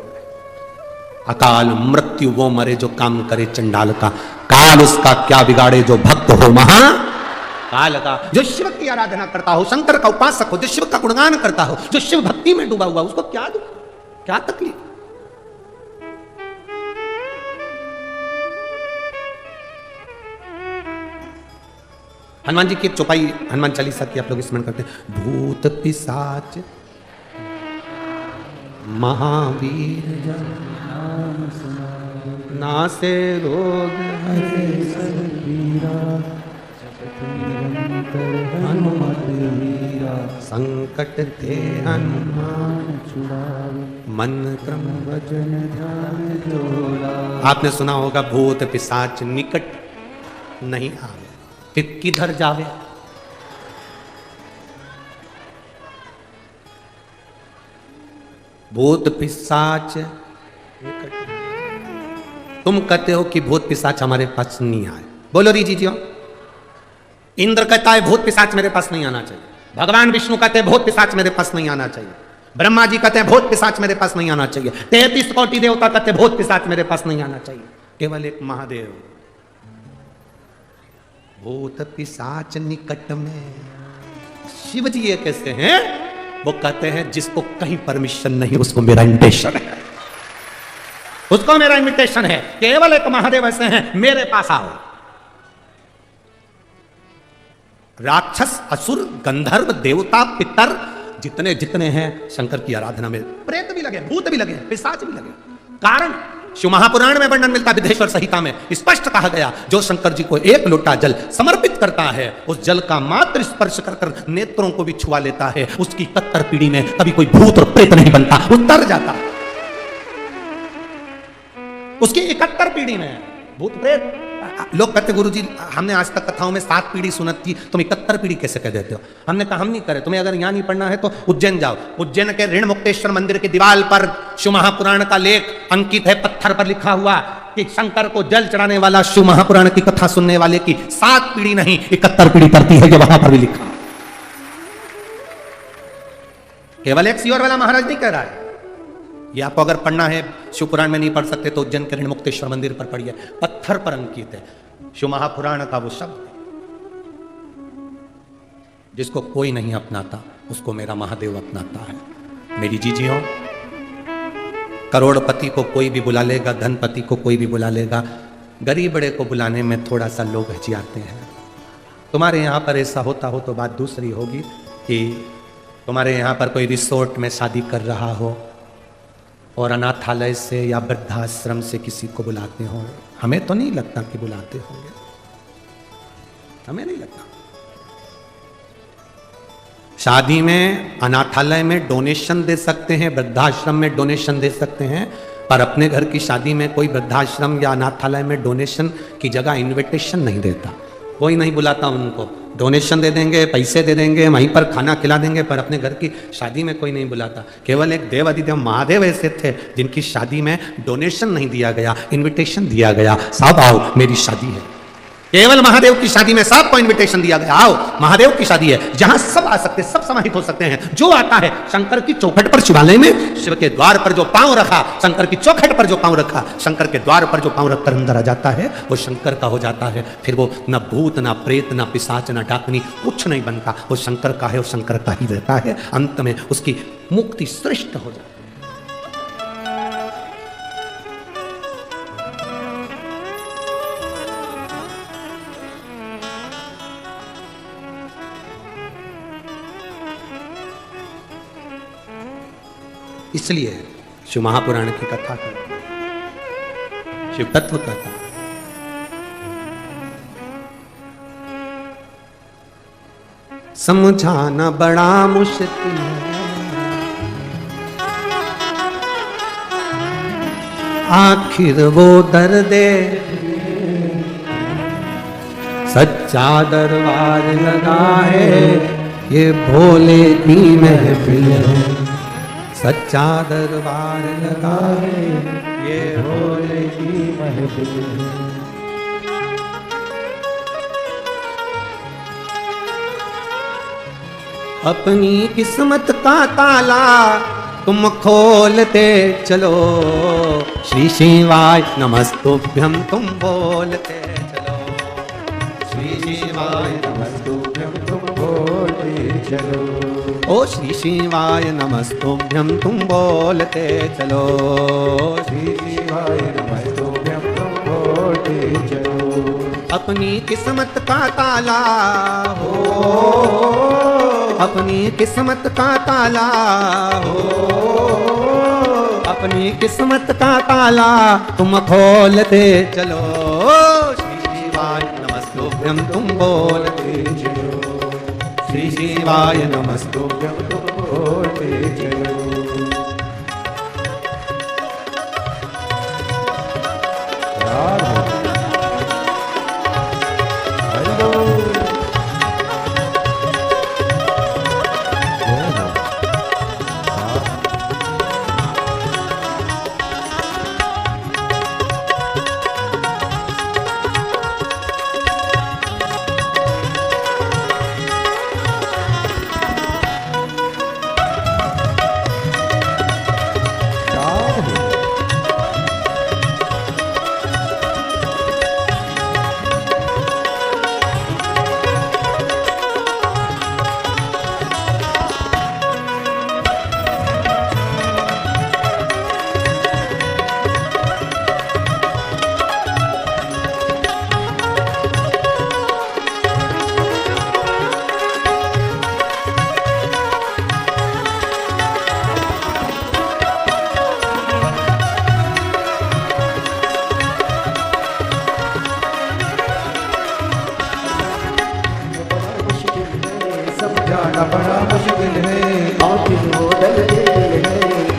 अकाल मृत्यु वो मरे जो काम करे चंडाल का, काल उसका क्या बिगाड़े जो भक्त हो महा काल का। जो शिव की आराधना करता हो, शंकर का उपासक हो, जो शिव का गुणगान करता हो, जो शिव भक्ति में डूबा हुआ, उसको क्या दुख, क्या तकलीफ? हनुमान जी की चौपाई, हनुमान चालीसा की आप लोग स्मरण करते हैं। भूत पिशाच महावीर जन नासे रोग हरे सब पीरा, हनुमत वीरा संकट ते हनुमान छुड़ावे, मन क्रम वचन ध्यान जोड़ा। आपने सुना होगा भूत पिशाच निकट नहीं आवे, फिर किधर जावे? भूत पिशाच, तुम कहते हो कि भूत पिशाच हमारे पास नहीं आए, बोलो री जीजियो। इंद्र कहता है भूत पिशाच मेरे पास नहीं आना चाहिए, भगवान विष्णु कहते हैं भूत पिशाच मेरे पास नहीं आना चाहिए, ब्रह्मा जी कहते हैं भूत पिशाच मेरे पास नहीं आना चाहिए, 33 कोटि देवता कहते हैं भूत पिशाच मेरे पास नहीं आना चाहिए, केवल एक महादेव भूत पिशाच निकट में। शिव जी ये कैसे हैं? वो कहते हैं जिसको कहीं परमिशन नहीं उसको मेरा इन्विटेशन है, उसको मेरा इन्विटेशन है। केवल एक महादेव ऐसे हैं, मेरे पास आओ। राक्षस, असुर, गंधर्व, देवता, पितर जितने जितने हैं शंकर की आराधना में, प्रेत भी लगे, भूत भी लगे, पिशाच भी लगे। कारण शिव महापुराण में वर्णन मिलता, विदेश्वर संहिता में स्पष्ट कहा गया, जो शंकर जी को एक लोटा जल समर्पित करता है, उस जल का मात्र स्पर्श कर नेत्रों को भी छुआ लेता है, उसकी 71 पीढ़ी में कभी कोई भूत और प्रेत नहीं बनता, उतर जाता। उसकी 71 पीढ़ी में भूत प्रेत। लोग कहते गुरुजी हमने आज तक कथाओं में 7 पीढ़ी सुनत थी, तुम 71 पीढ़ी कैसे कह देते हो? हमने कहा हम नहीं करे, तुम्हें अगर यहां नहीं पढ़ना है तो उज्जैन जाओ। उज्जैन के ऋण मुक्तेश्वर मंदिर की दीवार पर शिव महापुराण का लेख अंकित है, पत्थर पर लिखा हुआ कि शंकर को जल चढ़ाने वाला शिव महापुराण की कथा सुनने वाले की 7 पीढ़ी नहीं 71 पीढ़ी पड़ती है, जो वहां पर भी लिखा। केवल एक सियोर वाला महाराज नहीं कह रहा है। ये आपको अगर पढ़ना है, शिव पुराण में नहीं पढ़ सकते तो उज्जैन के ऋण मुक्तेश्वर मंदिर पर पढ़िए, पत्थर पर अंकित है शिव महापुराण का वो शब्द। जिसको कोई नहीं अपनाता उसको मेरा महादेव अपनाता है। मेरी जीजियों, करोड़पति को कोई भी बुला लेगा, धनपति को कोई भी बुला लेगा, गरीब बड़े को बुलाने में थोड़ा सा लोग हिचकिचाते हैं। तुम्हारे यहाँ पर ऐसा होता हो तो बात दूसरी होगी कि तुम्हारे यहाँ पर कोई रिसोर्ट में शादी कर रहा हो और अनाथालय से या वृद्धाश्रम से किसी को बुलाते हो। हमें तो नहीं लगता कि बुलाते होंगे, हमें नहीं लगता। शादी में, अनाथालय में डोनेशन दे सकते हैं, वृद्धाश्रम में डोनेशन दे सकते हैं, पर अपने घर की शादी में कोई वृद्धाश्रम या अनाथालय में डोनेशन की जगह इनविटेशन नहीं देता। कोई नहीं बुलाता उनको, डोनेशन दे देंगे, पैसे दे देंगे, वहीं पर खाना खिला देंगे, पर अपने घर की शादी में कोई नहीं बुलाता। केवल एक देवादिदेव महादेव ऐसे थे जिनकी शादी में डोनेशन नहीं दिया गया, इनविटेशन दिया गया, सब आओ मेरी शादी है। केवल महादेव की शादी में सबको इनविटेशन दिया गया, आओ महादेव की शादी है, जहां सब आ सकते, सब समाहित हो सकते हैं। जो आता है शंकर की चौखट पर, शिवालय में शिव के द्वार पर जो पांव रखा, शंकर की चौखट पर जो पांव रखा, शंकर के द्वार पर जो पांव रखकर अंदर आ जाता है वो शंकर का हो जाता है। फिर वो न भूत, न प्रेत, न पिशाच, न डाकनी, कुछ नहीं बनता, वो शंकर का है, वो शंकर का ही रहता है। अंत में उसकी मुक्ति श्रेष्ठ हो जाती है। इसलिए शिव महापुराण की कथा करते, शिव तत्व कथा। समझाना बड़ा मुश्किल है, आखिर वो दर्दे सच्चा दरबार लगा है, ये भोले की महफिल है। सच्चा दरबार लगा है, ये भोले की महफिल है। अपनी किस्मत का ताला तुम खोलते चलो, श्री शिवाय नमस्तुभ्यं तुम बोलते चलो, श्री शिवाय नमस्तुभ्यं तुम बोलते चलो, ओ श्री शिवाय नमस्तुभ्यं तुम बोलते चलो, श्री शिवाय नमस्तुभ्यं तुम बोलते चलो। अपनी किस्मत का ताला हो, अपनी किस्मत का ताला हो, अपनी किस्मत का ताला तुम खोलते चलो, श्री शिवाय नमस्तुभ्यं तुम बोलते चलो, श्री शिवाय नमस्तुभ्यं तुम बोलते चलो।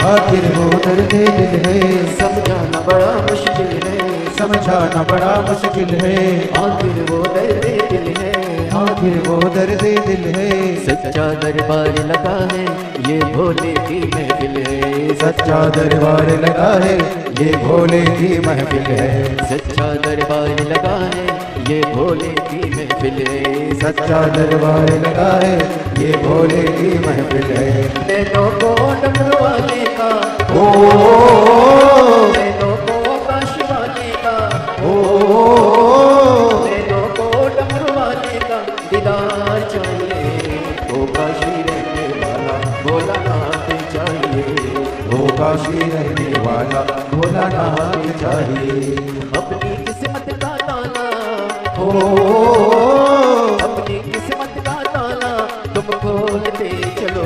आखिर वो दर्द दिल है, समझाना बड़ा मुश्किल है, समझाना बड़ा मुश्किल है, आखिर वो दर्द दिल है, आखिर वो दर्द दिल है। सच्चा दरबार लगा है ये भोले की महफिल है, सच्चा दरबार लगा है ये भोले की महफिल है, सच्चा दरबार लगा है ये भोले की महफिल है, सच्चा दरबार लगा है ये भोले की महफिल है। नैनों को डमरू वाले का, ओ नैनों को काशी वाले का, ओ नैनों को डमरू वाले का दीदार चाहिए, ओ काशी रहने वाला भोलानाथ चाहिए, वो काशी रहने वाला भोलानाथ चाहिए। अपनी किस्मत का ताला, ओ अपनी किस्मत का ताला तुम खोलते चलो,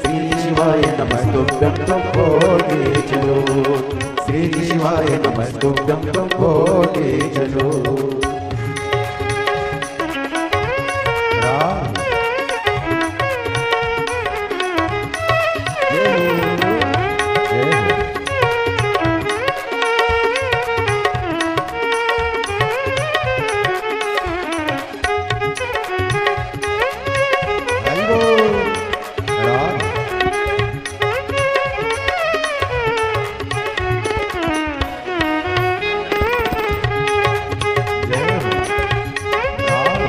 श्री शिवाय नमस्तुभ्यं तुम बोलते चलो, श्री शिवाय नमस्तुभ्यं तुम बोलते चलो। राम जय हो। हरि बोल। राम जय हो। राम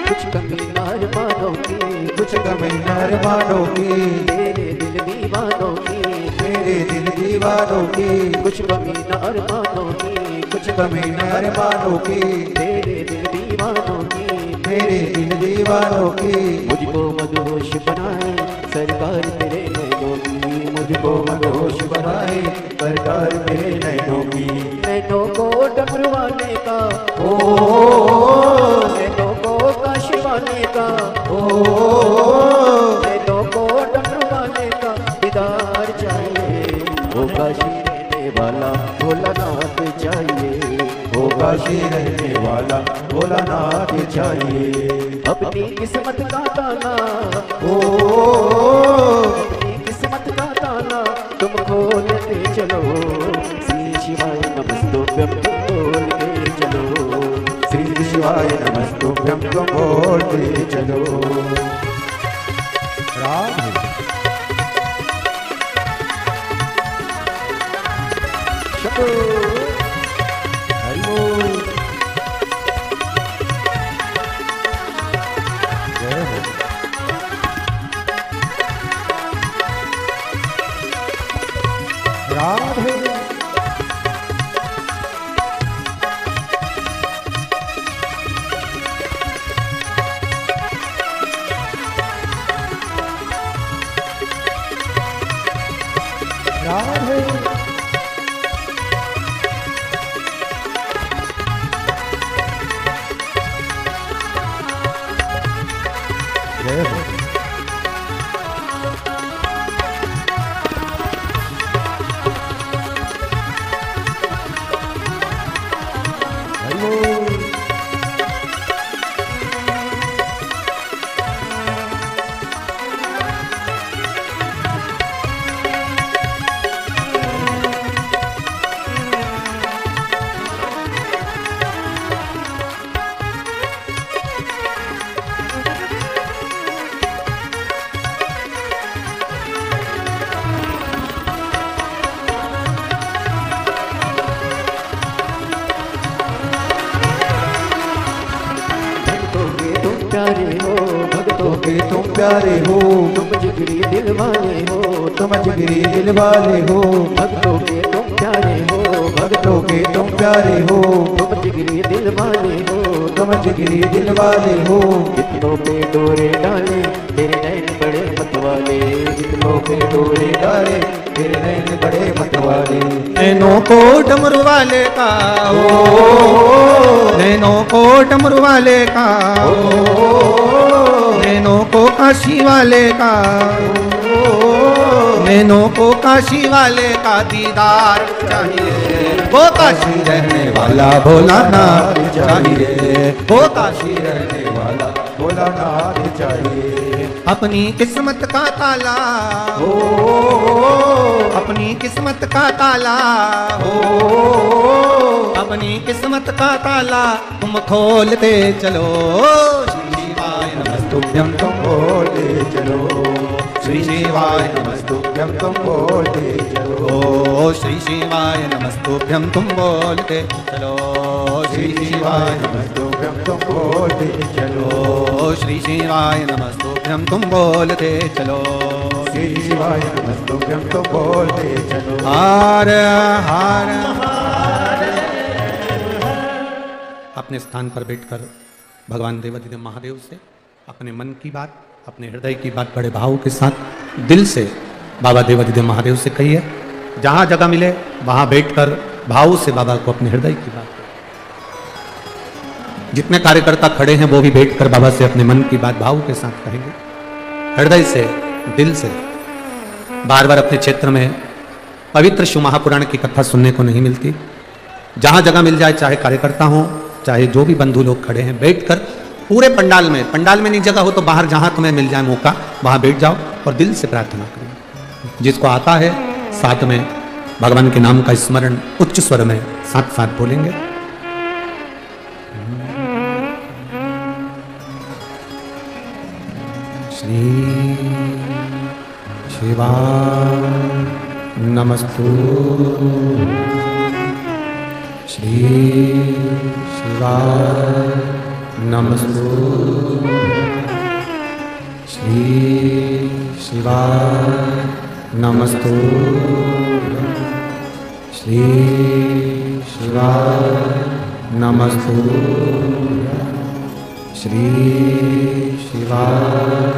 कुछ कमी नार मानों की, कुछ कमी नार मानों की, तेरे दिल दीवानों की, मेरे दिल दीवानों की, कुछ कमी नार मानों की, कुछ कमी नार मानों की, तेरे दिल दीवानों की, मेरे दिल दीवानों की। मुझको मदहोश बनाए सरकार तेरे नैनों की, मुझको मदहोश बनाए सरकार मेरे नैनों की। नैनों को डमरू वाले का, ओ नैनों को काशी वाले का, ओ नैनों को डमरू वाले का दीदार चाहिए, वो काशी रहने वाला भोलानाथ चाहिए, ओ काशी रहने वाला भोलानाथ चाहिए। अपनी किस्मत का ताला, ओ अपनी किस्मत का ताला तुम खोलते चलो, श्री शिवाय नमस्तुभ्यं तुम बोलते चलो, श्री शिवाय नमस्तुभ्यं तुम बोलते चलो। राम शंभो हरि बोल। जय हो। राधे राधे जय हो। हरि बोल। प्यारे हो, तुम जिगरी दिल वाले हो, तुम जिगरी दिल वाले हो, भक्तों के तुम प्यारे हो, भक्तों के तुम प्यारे हो, तुम जिगरी दिल वाले हो, तुम जिगरी दिल वाले हो। जितनों पे डोरे डाले तेरे नैन बड़े मतवाले, जितनों पे डोरे डाले तेरे नैन बड़े मतवाले। नैनों को डमरू वाले का हो, नैनों को डमरू वाले का हो, नैनों को काशी वाले का हो, नैनों को काशी वाले का दीदार चाहिए। वो काशी रहने वाला भोलानाथ चाहिए, वो काशी रहने वाला भोलानाथ चाहिए। अपनी किस्मत का ताला हो, अपनी किस्मत का ताला हो, अपनी किस्मत का ताला तुम खोलते चलो। श्री शिवाय नमस्तुभ्यं तुम बोलते चलो, श्री शिवाय नमस्तुभ्यं तुम बोलते चलो, ओ श्री शिवाय नमस्तुभ्यं तुम बोलते चलो। श्री शिवाय नमस्तुभ्यं तुम बोलते चलो, ओ श्री शिवाय नमस्तुभ्यं तुम बोलते चलो। श्री शिवाय नमस्तुभ्यं तुम बोलते चलो। हार हार अपने स्थान पर बैठकर भगवान देवाधिदेव महादेव से अपने मन की बात, अपने हृदय की बात बड़े भाव के साथ दिल से बाबा देवाधिदेव महादेव से कहिए। जहां जगह मिले वहां बैठकर भाव से बाबा को अपने हृदय की बात करें। जितने कार्यकर्ता खड़े हैं वो भी बैठकर बाबा से अपने मन की बात भाव के साथ कहेंगे, हृदय से, दिल से। बार बार अपने क्षेत्र में पवित्र शिव महापुराण की कथा सुनने को नहीं मिलती। जहां जगह मिल जाए, चाहे कार्यकर्ता हो, चाहे जो भी बंधु लोग खड़े हैं, बैठकर पूरे पंडाल में नहीं जगह हो तो बाहर जहां तुम्हें मिल जाए मौका वहां बैठ जाओ और दिल से प्रार्थना करो। जिसको आता है साथ में भगवान के नाम का स्मरण उच्च स्वर में साथ साथ बोलेंगे। श्री शिवाय नमस्तु, श्री शिवाय नमस्तु, श्री शिवाय नमस्तु, श्री शिवाय नमस्तु, श्री शिवाय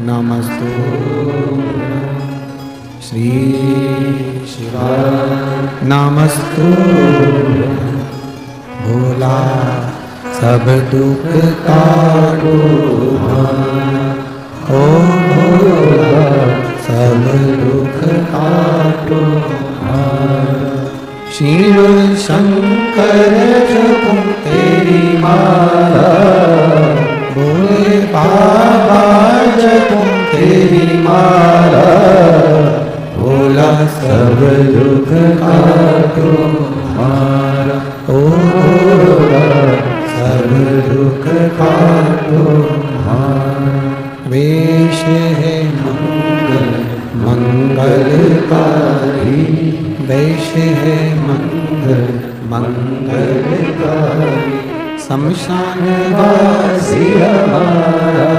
नमस्तु, श्री शिवाय नमस्तु। भोला सब दुख काटो, ओ भोला सब दुख काटो। शिव शंकर जपो तेरी माला, भोले बाबा जपो तेरी माला, भोला सब दुख काटो हमारा। ओ भोला सब दुख काटो हमारा। वेश है मंगल मंगलकारी, वेश है मंगल मंगलकारी, शमशान वासी हमारा,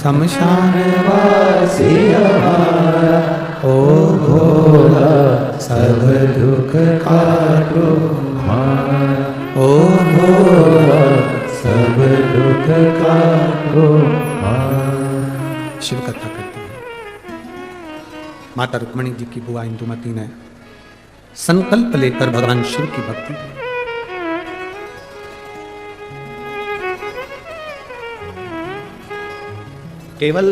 शमशान वासी हमारा। ओ भोला सब दुख काटो हमारा, ओ भोला सब दुख काटो हमारा। शिव कथा करते हैं। माता रुक्मणी जी की बुआ इंदुमती ने संकल्प लेकर भगवान शिव की भक्ति की। केवल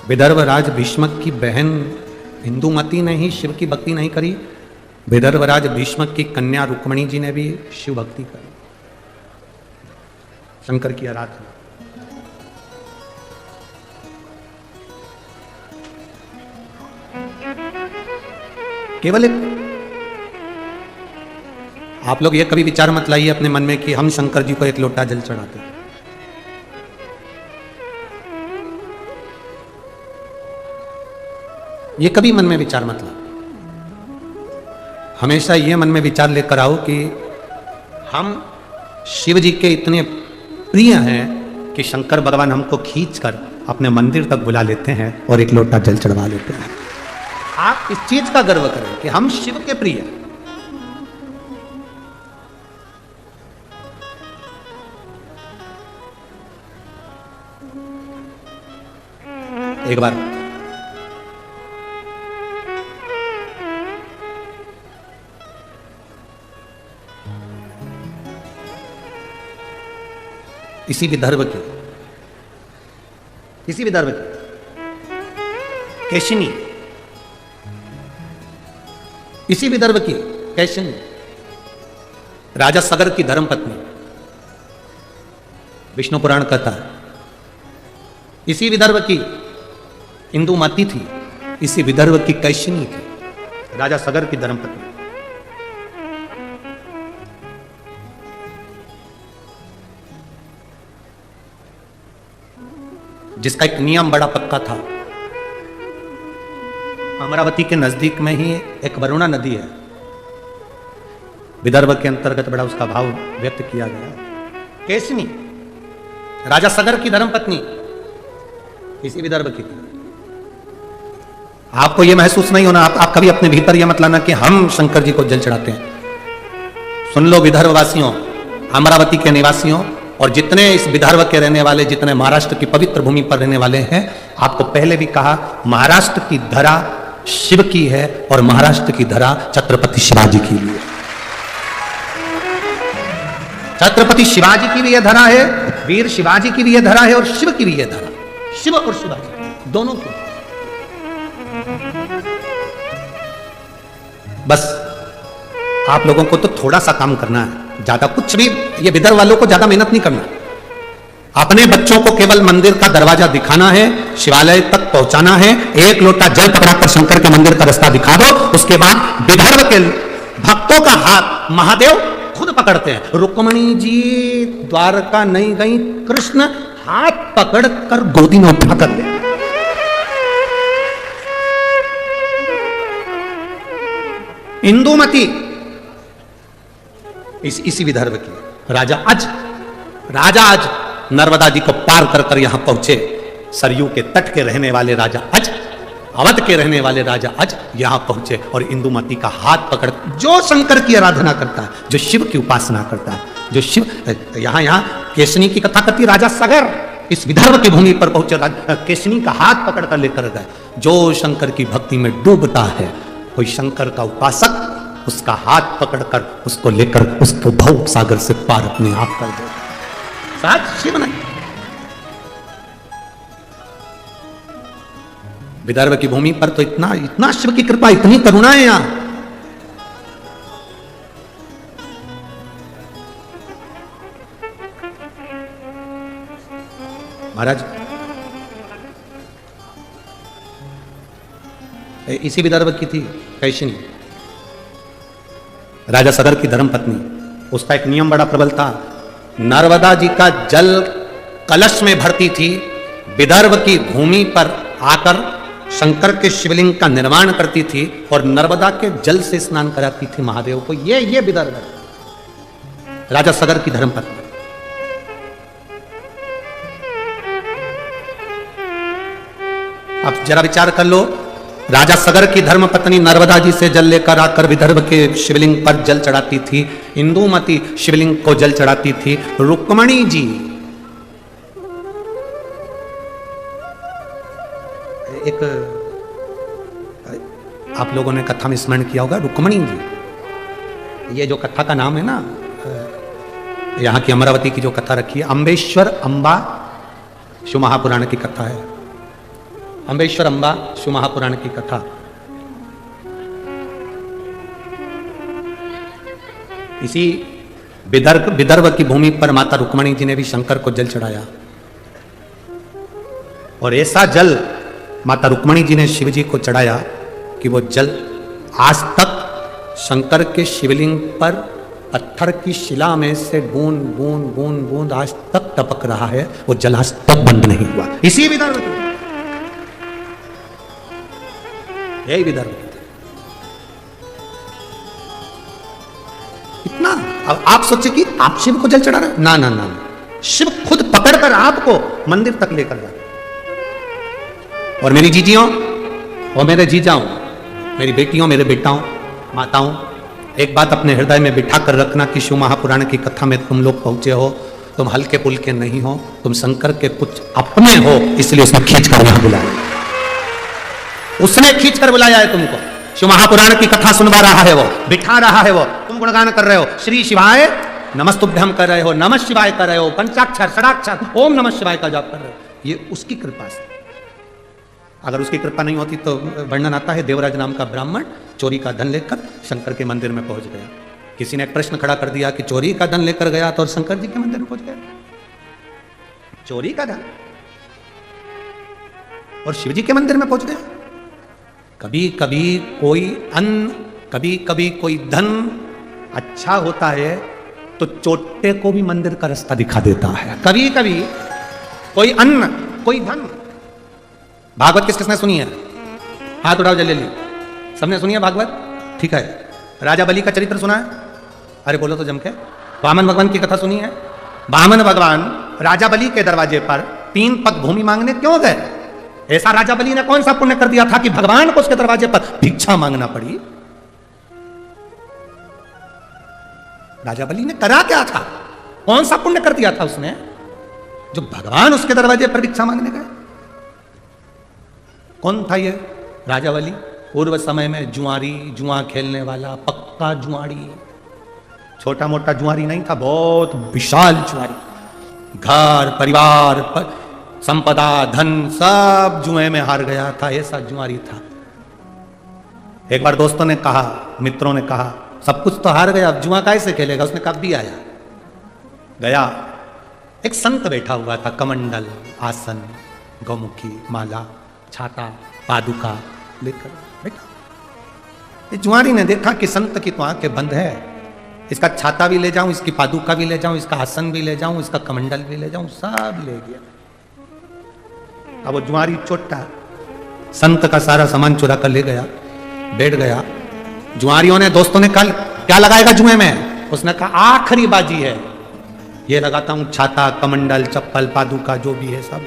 विदर्भ राज भीष्मक की बहन इंदुमती ने ही शिव की भक्ति नहीं करी, विदर्भ राज भीष्मक की कन्या रुक्मणी जी ने भी शिव भक्ति करी, शंकर की आराधना। केवल एक आप लोग ये कभी विचार मत लाइए अपने मन में कि हम शंकर जी को एक लोटा जल चढ़ाते हैं। ये कभी मन में विचार मत लाओ। हमेशा ये मन में विचार लेकर आओ कि हम शिव जी के इतने प्रिय हैं कि शंकर भगवान हमको खींचकर अपने मंदिर तक बुला लेते हैं और एक लोटा जल चढ़वा लेते हैं। आप इस चीज का गर्व करें कि हम शिव के प्रिय हैं। एक बार इसी विदर्भ की केशिनी, इसी विदर्भ की केशिनी राजा सगर की धर्मपत्नी, विष्णु पुराण कथा, इसी विदर्भ की इंदुमती थी, इसी विदर्भ की कैशिनी थी, राजा सगर की धर्मपत्नी। जिसका एक नियम बड़ा पक्का था। अमरावती के नजदीक में ही एक वरुणा नदी है, विदर्भ के अंतर्गत बड़ा उसका भाव व्यक्त किया गया। केसनी राजा सगर की धर्मपत्नी इसी विदर्भ की थी। आपको यह महसूस नहीं होना, आप कभी अपने भीतर यह मत लाना कि हम शंकर जी को जल चढ़ाते हैं। सुन लो विदर्भ वासियों, अमरावती के निवासियों और जितने इस विदर्भ के रहने वाले, जितने महाराष्ट्र की पवित्र भूमि पर रहने वाले हैं, आपको पहले भी कहा महाराष्ट्र की धरा शिव की है और महाराष्ट्र की धरा छत्रपति शिवाजी की भी है। छत्रपति शिवाजी की भी यह धरा है, वीर शिवाजी की भी यह धरा है और शिव की भी यह धरा, शिव और शिवाजी दोनों की। बस आप लोगों को तो थोड़ा सा काम करना है, ज्यादा कुछ भी, ये विदर्भ वालों को ज्यादा मेहनत नहीं करना। अपने बच्चों को केवल मंदिर का दरवाजा दिखाना है, शिवालय तक पहुंचाना है, एक लोटा जल पकड़ाकर शंकर के मंदिर का रास्ता दिखा दो। उसके बाद विदर्भ के भक्तों का हाथ महादेव खुद पकड़ते हैं। रुक्मणी जी द्वारका नहीं गई, कृष्ण हाथ पकड़कर गोदी में उठा कर ले। इंदुमती इसी विदर्भ की राजा आज नर्मदा जी को पार कर यहां पहुंचे। सरयू के तट के रहने वाले राजा अज, अवध के रहने वाले राजा अज यहां पहुंचे और इंदुमती का हाथ पकड़, जो शंकर की आराधना करता है, जो शिव की उपासना करता है, जो शिव यहां केशनी की कथा करती, राजा सगर इस विदर्भ की भूमि पर पहुंचे, केशनी का हाथ पकड़कर लेकर गए। जो शंकर की भक्ति में डूबता है, कोई शंकर का उपासक उसका हाथ पकड़कर उसको लेकर उसको भव सागर से पार अपने आप कर दे। साथ शिव नहीं, विदर्भ की भूमि पर तो इतना शिव की कृपा, इतनी करुणा है यहां। महाराज इसी विदर्भ की थी कैशिनी, राजा सगर की धर्मपत्नी। उसका एक नियम बड़ा प्रबल था, नर्मदा जी का जल कलश में भरती थी, विदर्भ की भूमि पर आकर शंकर के शिवलिंग का निर्माण करती थी और नर्मदा के जल से स्नान कराती थी महादेव को। ये विदर्भ है, राजा सगर की धर्मपत्नी। अब जरा विचार कर लो, राजा सगर की धर्मपत्नी नर्मदा जी से जल लेकर आकर विदर्भ के शिवलिंग पर जल चढ़ाती थी, इंदुमती शिवलिंग को जल चढ़ाती थी, रुक्मणी जी एक आप लोगों ने कथा में स्मरण किया होगा, रुक्मणी जी, ये जो कथा का नाम है ना, यहां की अमरावती की जो कथा रखी है, अम्बेश्वर अंबा शिव महापुराण की कथा है। अम्बेश्वर अंबा शिव महापुराण की कथा। इसी विदर्भ की भूमि पर माता रुक्मणी जी ने भी शंकर को जल चढ़ाया और ऐसा जल माता रुक्मणी जी ने शिव जी को चढ़ाया कि वो जल आज तक शंकर के शिवलिंग पर पत्थर की शिला में से बूंद बूंद बूंद बूंद आज तक टपक रहा है, वो जल आज तक बंद नहीं हुआ। इसी विदर्भ, यही विदर्भ इतना। अब आप सोचे कि आप शिव को जल चढ़ा रहे, ना ना ना, शिव खुद पकड़कर आपको को मंदिर तक लेकर जाते। और मेरी जीजियों और मेरे जीजाओं, मेरी बेटियों, मेरे बेटाओं, माताओं, एक बात अपने हृदय में बिठा कर रखना कि शिव महापुराण की कथा में तुम लोग पहुंचे हो, तुम हल्के पुल्के नहीं हो, तुम शंकर के कुछ अपने हो, इसलिए उसने खींच कर यहां बुलाया। उसने खींच कर बुलाया है तुमको। शिव महापुराण की कथा सुनवा रहा है वो, बिठा रहा है वो, तुम गुणगान कर रहे हो, श्री शिवाय नमस्तुभ्यम कर रहे हो, नमः शिवाय कर रहे हो, पंचाक्षर षडाक्षर ओम नमः शिवाय का जाप कर रहे हो। ये उसकी कृपा से। अगर उसकी कृपा नहीं होती तो वर्णन आता है, देवराज नाम का ब्राह्मण चोरी का धन लेकर शंकर के मंदिर में पहुंच गया। किसी ने एक प्रश्न खड़ा कर दिया कि चोरी का धन लेकर गया तो शंकर जी के मंदिर में पहुंच गया, चोरी का धन और शिव जी के मंदिर में पहुंच गया। कभी कभी कोई अन्न, कभी कभी कोई धन अच्छा होता है तो चोटे को भी मंदिर का रास्ता दिखा देता है। कभी कभी कोई अन्न, कोई धन। भागवत किस किसने सुनी है? हाथ उठाओ जल्दी। सबने सुनी है भागवत? ठीक है। राजा बलि का चरित्र सुना है? अरे बोलो तो जम के। वामन भगवान की कथा सुनी है? वामन भगवान राजा बलि के दरवाजे पर 3 पग भूमि मांगने क्यों गए? ऐसा राजा बलि ने कौन सा पुण्य कर दिया था कि भगवान को उसके दरवाजे पर भिक्षा मांगना पड़ी? राजा बलि ने करा क्या था? कौन सा पुण्य कर दिया था उसने जो भगवान उसके दरवाजे पर भिक्षा मांगने गए? कौन था ये राजा बलि? पूर्व समय में जुआरी, जुआ खेलने वाला पक्का जुआरी, छोटा मोटा जुआरी नहीं था, बहुत विशाल जुआरी। घर परिवार संपदा धन सब जुए में हार गया था, ऐसा जुआरी था। एक बार दोस्तों ने कहा, मित्रों ने कहा, सब कुछ तो हार गया, अब जुआ कैसे खेलेगा? उसने कब भी आया गया। एक संत बैठा हुआ था, कमंडल, आसन, गौमुखी, माला, छाता, पादुका लेकर बैठा। ये जुआरी ने देखा कि संत की तो आंखें बंद है, इसका छाता भी ले जाऊं, इसकी पादुका भी ले जाऊं, इसका आसन भी ले जाऊं, इसका कमंडल भी ले जाऊं, सब ले गया। अब वो जुआरी चोटा संत का सारा सामान चुरा कर ले गया, बैठ गया। जुआरियों ने, दोस्तों ने कहा क्या लगाएगा जुए में? उसने कहा आखिरी बाजी है, ये लगाता हूं, छाता, कमंडल, चप्पल, पादुका जो भी है सब।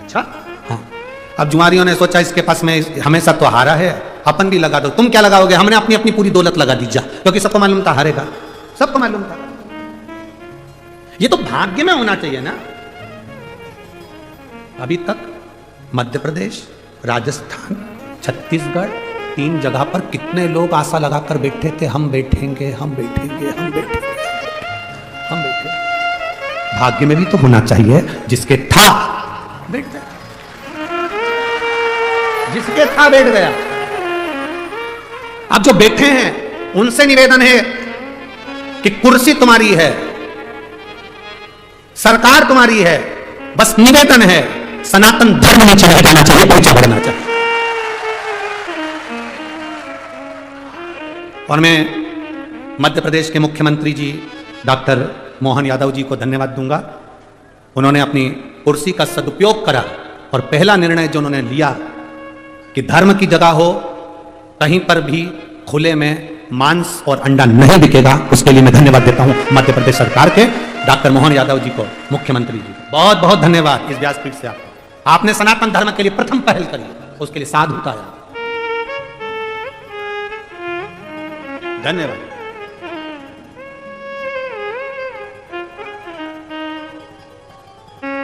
अच्छा हाँ। अब जुआरियों ने सोचा इसके पास में हमेशा तो हारा है, अपन भी लगा दो। तुम क्या लगाओगे? हमने अपनी अपनी पूरी दौलत लगा दी जा, क्योंकि सबको मालूम था हारेगा, सबको मालूम था। ये तो भाग्य में होना चाहिए ना। अभी तक मध्य प्रदेश, राजस्थान, छत्तीसगढ़, 3 जगह पर कितने लोग आशा लगाकर बैठे थे, हम बैठेंगे, हम बैठेंगे, हम बैठेंगे, हम बैठेंगे। भाग्य में भी तो होना चाहिए, जिसके था बैठ गया, जिसके था बैठ गया। अब जो बैठे हैं उनसे निवेदन है कि कुर्सी तुम्हारी है, सरकार तुम्हारी है, बस निवेदन है, सनातन धर्म नीचे नहीं जाना चाहिए, ऊंचा बढ़ना चाहिए। और मैं मध्य प्रदेश के मुख्यमंत्री जी डॉक्टर मोहन यादव जी को धन्यवाद दूंगा। उन्होंने अपनी कुर्सी का सदुपयोग करा और पहला निर्णय जो उन्होंने लिया कि धर्म की जगह हो, कहीं पर भी खुले में मांस और अंडा नहीं बिकेगा, उसके लिए मैं धन्यवाद देता हूं मध्य प्रदेश सरकार के डॉक्टर मोहन यादव जी को, मुख्यमंत्री जी को बहुत बहुत धन्यवाद। इस व्यासपीठ से आपने सनातन धर्म के लिए प्रथम पहल करी, उसके लिए साधुता है, धन्यवाद।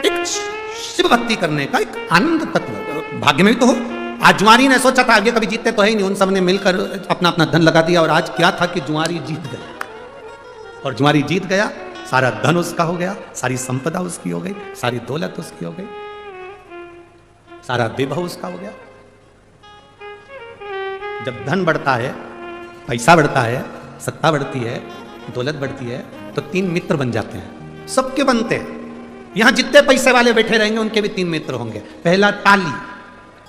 एक शिव भक्ति करने का एक आनंद तत्व भाग्य में भी तो हो। आज जुआरी ने सोचा था आगे कभी जीतते तो है ही नहीं, उन सब ने मिलकर अपना अपना धन लगा दिया। और आज क्या था कि जुआरी जीत गया, और जुआरी जीत गया, सारा धन उसका हो गया, सारी संपदा उसकी हो गई, सारी दौलत उसकी हो गई, सारा वैभव उसका हो गया। जब धन बढ़ता है, पैसा बढ़ता है, सत्ता बढ़ती है, दौलत बढ़ती है, तो 3 मित्र बन जाते हैं, सबके बनते हैं। यहां जितने पैसे वाले बैठे रहेंगे उनके भी 3 मित्र होंगे। पहला ताली,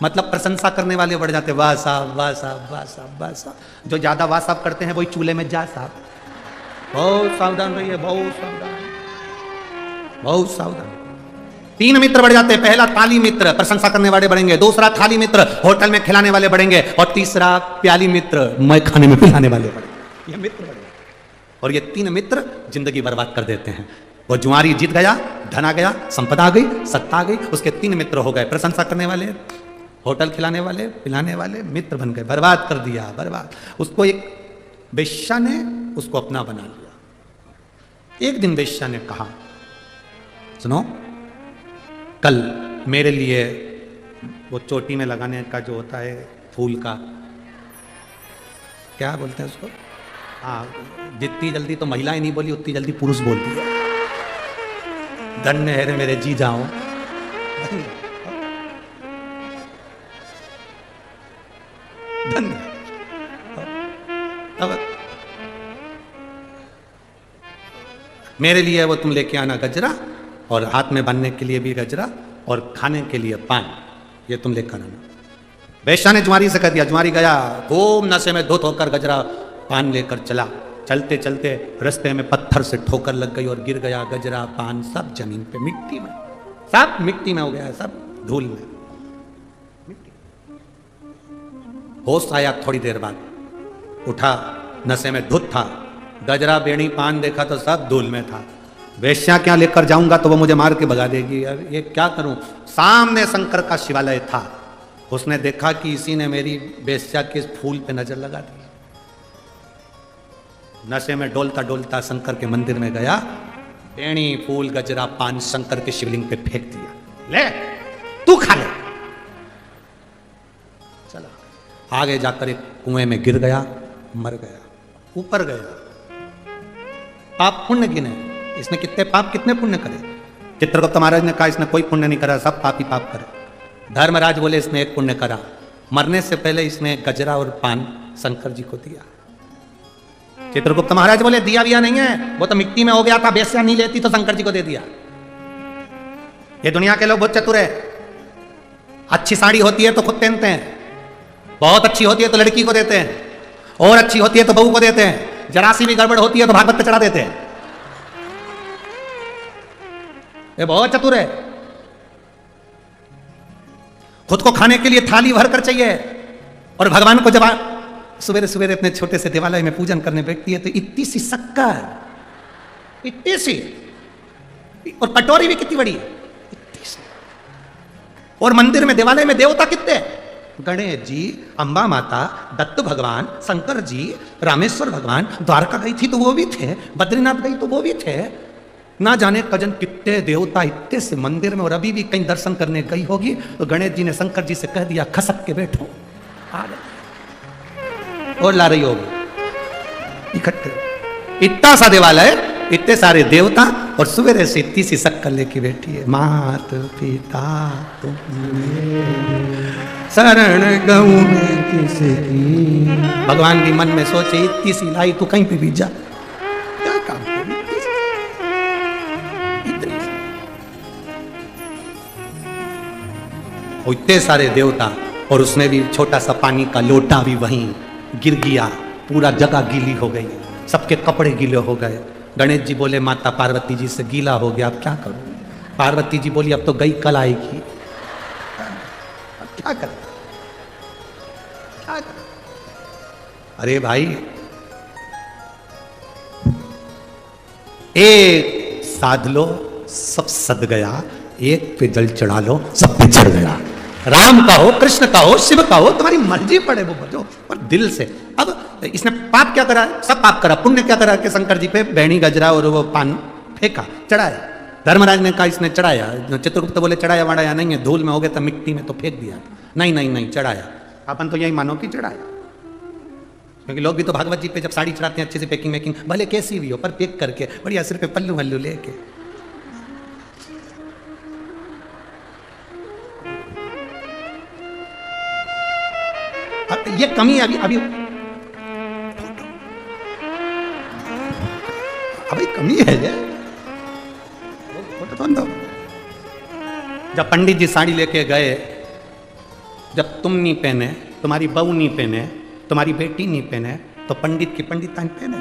मतलब प्रशंसा करने वाले बढ़ जाते, वाह साहब, वाह साहब, वाह साहब, वाह साहब। जो ज्यादा वाह साहब करते हैं वही चूल्हे में जा साहब, बहुत सावधान रहिए, बहुत सावधान, बहुत सावधान। 3 मित्र बढ़ जाते हैं। पहला ताली मित्र, प्रशंसा करने वाले बढ़ेंगे। दूसरा थाली मित्र, होटल में खिलाने वाले बढ़ेंगे। और तीसरा प्याली मित्र, मैं खाने में पिलाने वाले बढ़ेंगे। ये मित्र बढ़ेंगे। और ये 3 मित्र जिंदगी बर्बाद कर देते हैं। वो जुआरी जीत गया, धन आ गया, संपदा आ गई, सत्ता आ गई, उसके 3 मित्र हो गए, प्रशंसा करने वाले, होटल खिलाने वाले, पिलाने वाले, मित्र बन गए, बर्बाद कर दिया, बर्बाद। उसको एक वेश्या ने उसको अपना बना लिया। एक दिन वेश्या ने कहा, सुनो, कल मेरे लिए वो चोटी में लगाने का जो होता है फूल का, क्या बोलते हैं उसको, हाँ, जितनी जल्दी तो महिलाएं नहीं बोली उतनी जल्दी पुरुष बोल दिया। धन्य है रे मेरे जी जाओ। धन्य। अब मेरे लिए वो तुम लेके आना गजरा, और हाथ में बांधने के लिए भी गजरा, और खाने के लिए पान, ये तुम लेकर आना। वेश्या ने जुआरी से कह दिया। जुआरी गया, खूब नशे में धुत होकर गजरा पान लेकर चला। चलते चलते रास्ते में पत्थर से ठोकर लग गई और गिर गया गजरा पान सब जमीन पे, मिट्टी में, सब मिट्टी में हो गया, सब धूल में, मिट्टी। होश आया थोड़ी देर बाद, उठा, नशे में धुत था, गजरा बेणी पान देखा तो सब धूल में था। वेश्या क्या लेकर जाऊंगा तो वो मुझे मार के भगा देगी, अब ये क्या करूं। सामने शंकर का शिवालय था, उसने देखा कि इसी ने मेरी वेश्या के फूल पे नजर लगा दी। नशे में डोलता डोलता शंकर के मंदिर में गया, बेणी फूल गजरा पान शंकर के शिवलिंग पे फेंक दिया, ले तू खा ले। चला आगे जाकर एक कुएं में गिर गया, मर गया। ऊपर गया, पाप पुण्य गिने, इसने कितने पाप कितने पुण्य करे। चित्रगुप्त महाराज ने कहा इसने कोई पुण्य नहीं करा, सब पापी पाप करे। धर्मराज बोले इसने एक पुण्य करा, मरने से पहले इसने गजरा और पान शंकर जी को दिया। चित्रगुप्त महाराज बोले दिया विया नहीं है, वो तो मिट्टी में हो गया था, वेश्या नहीं लेती तो शंकर जी को दे दिया। ये दुनिया के लोग बहुत चतुर है। अच्छी साड़ी होती है तो खुद पहनते हैं, बहुत अच्छी होती है तो लड़की को देते हैं, और अच्छी होती है तो बहू को देते हैं, जरा सी भी गड़बड़ होती है तो भागवत पे चढ़ा देते हैं। ये बहुत चतुर है। खुद को खाने के लिए थाली भर कर चाहिए, और भगवान को जब सवेरे सवेरे अपने छोटे से देवालय में पूजन करने बैठती है तो इतनी सी शक्कर, इतनी सी, और कटोरी भी कितनी बड़ी है, इतनी सी। और मंदिर में देवालय में देवता कितने, गणेश जी, अंबा माता, दत्त भगवान, शंकर जी, रामेश्वर भगवान। द्वारका गई थी तो वो भी थे, बद्रीनाथ गई तो वो भी थे। ना जाने कजन कितने देवता इतने से मंदिर में, और अभी भी कहीं दर्शन करने गई होगी तो गणेश जी ने शंकर जी से कह दिया खसक के बैठो, आ गए और ला रही होगी इकट्ठे। इतना सा देवालय, इतने सारे देवता, और सवेरे से इतनी सी शक्कर लेके बैठी है। मात पिता तुम शरण गऊ किसकी। भगवान भी मन में सोचे इतनी सी लाई तू कहीं पे भी जा, क्या काम करी इतनी सी। इतने सारे देवता, और उसमें भी छोटा सा पानी का लोटा भी वहीं गिर गया, पूरा जगह गीली हो गई, सबके कपड़े गीले हो गए। गणेश जी बोले माता पार्वती जी से गीला हो गया, अब क्या करूं। पार्वती जी बोली अब तो गई कल आएगी, अब क्या करें, क्या करें। अरे भाई, एक साध लो सब सद गया, एक पे जल चढ़ा लो सब बिछड़ गया। राम का हो, कृष्ण का हो, शिव का हो, तुम्हारी मर्जी पड़े वो बजो, और दिल से। अब इसने पाप क्या करा, सब पाप करा। पुण्य क्या करा कि शंकर जी पे बैणी गजरा और वो पान फेंका, चढ़ाया। धर्मराज ने कहा इसने चढ़ाया। चित्रगुप्त बोले चढ़ाया वढ़ाया नहीं है, धूल में हो गया तो मिट्टी में तो फेंक दिया। नहीं नहीं नहीं, चढ़ाया। अपन तो यही मानो कि चढ़ाया, क्योंकि लोग भी तो भागवत जी पे जब साड़ी चढ़ाते हैं अच्छे से पैकिंग मैकिंग भले कैसी भी हो, पर पैक करके बढ़िया सिर पे पल्लू वल्लू लेके। ये कमी अभी अभी अभी कमी है ये। जब पंडित जी साड़ी लेके गए, जब तुम नहीं पहने, तुम्हारी बहू नहीं पहने, तुम्हारी बेटी नहीं पहने, तो पंडित की पंडितान पहने।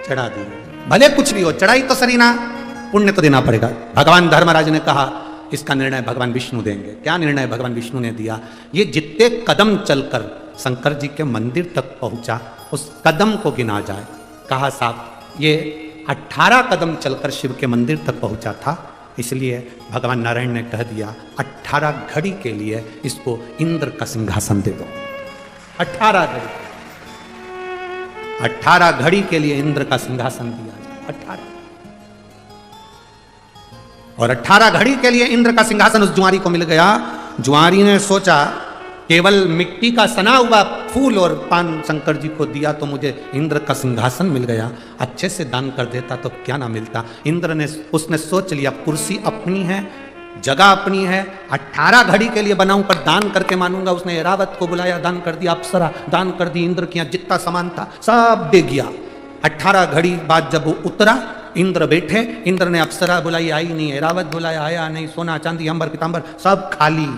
चढ़ा दी, भले कुछ भी हो, चढ़ाई तो सरी ना, पुण्य तो देना पड़ेगा। भगवान धर्मराज ने कहा इसका निर्णय भगवान विष्णु देंगे। क्या निर्णय भगवान विष्णु ने दिया, ये जितने कदम चलकर शंकर जी के मंदिर तक पहुंचा, उस कदम को गिना जाए। कहा साहब ये 18 कदम चलकर शिव के मंदिर तक पहुंचा था, इसलिए भगवान नारायण ने कह दिया 18 घड़ी के लिए इसको इंद्र का सिंहासन दे दो। 18 घड़ी, 18 घड़ी के लिए इंद्र का सिंहासन दिया जाए। 18 और 18 घड़ी के लिए इंद्र का सिंहासन उस जुआरी को मिल गया। जुआरी ने सोचा केवल मिट्टी का सना हुआ फूल और पान शंकर जी को दिया तो मुझे इंद्र का सिंहासन मिल गया, अच्छे से दान कर देता तो क्या ना मिलता। इंद्र ने उसने सोच लिया कुर्सी अपनी है, जगह अपनी है, 18 घड़ी के लिए बनाऊं पर दान करके मानूंगा। उसने एरावत को बुलाया, दान कर दिया, अप्सरा दान कर दी, इंद्र के यहाँ जितना सामान था सब दे गया। 18 घड़ी बाद जब वो उतरा, इंद्र बैठे, इंद्र ने अप्सरा बुलाई, आई नहीं, एरावत बुलाया, आया नहीं, सोना चांदी अंबर पीतांबर सब खाली।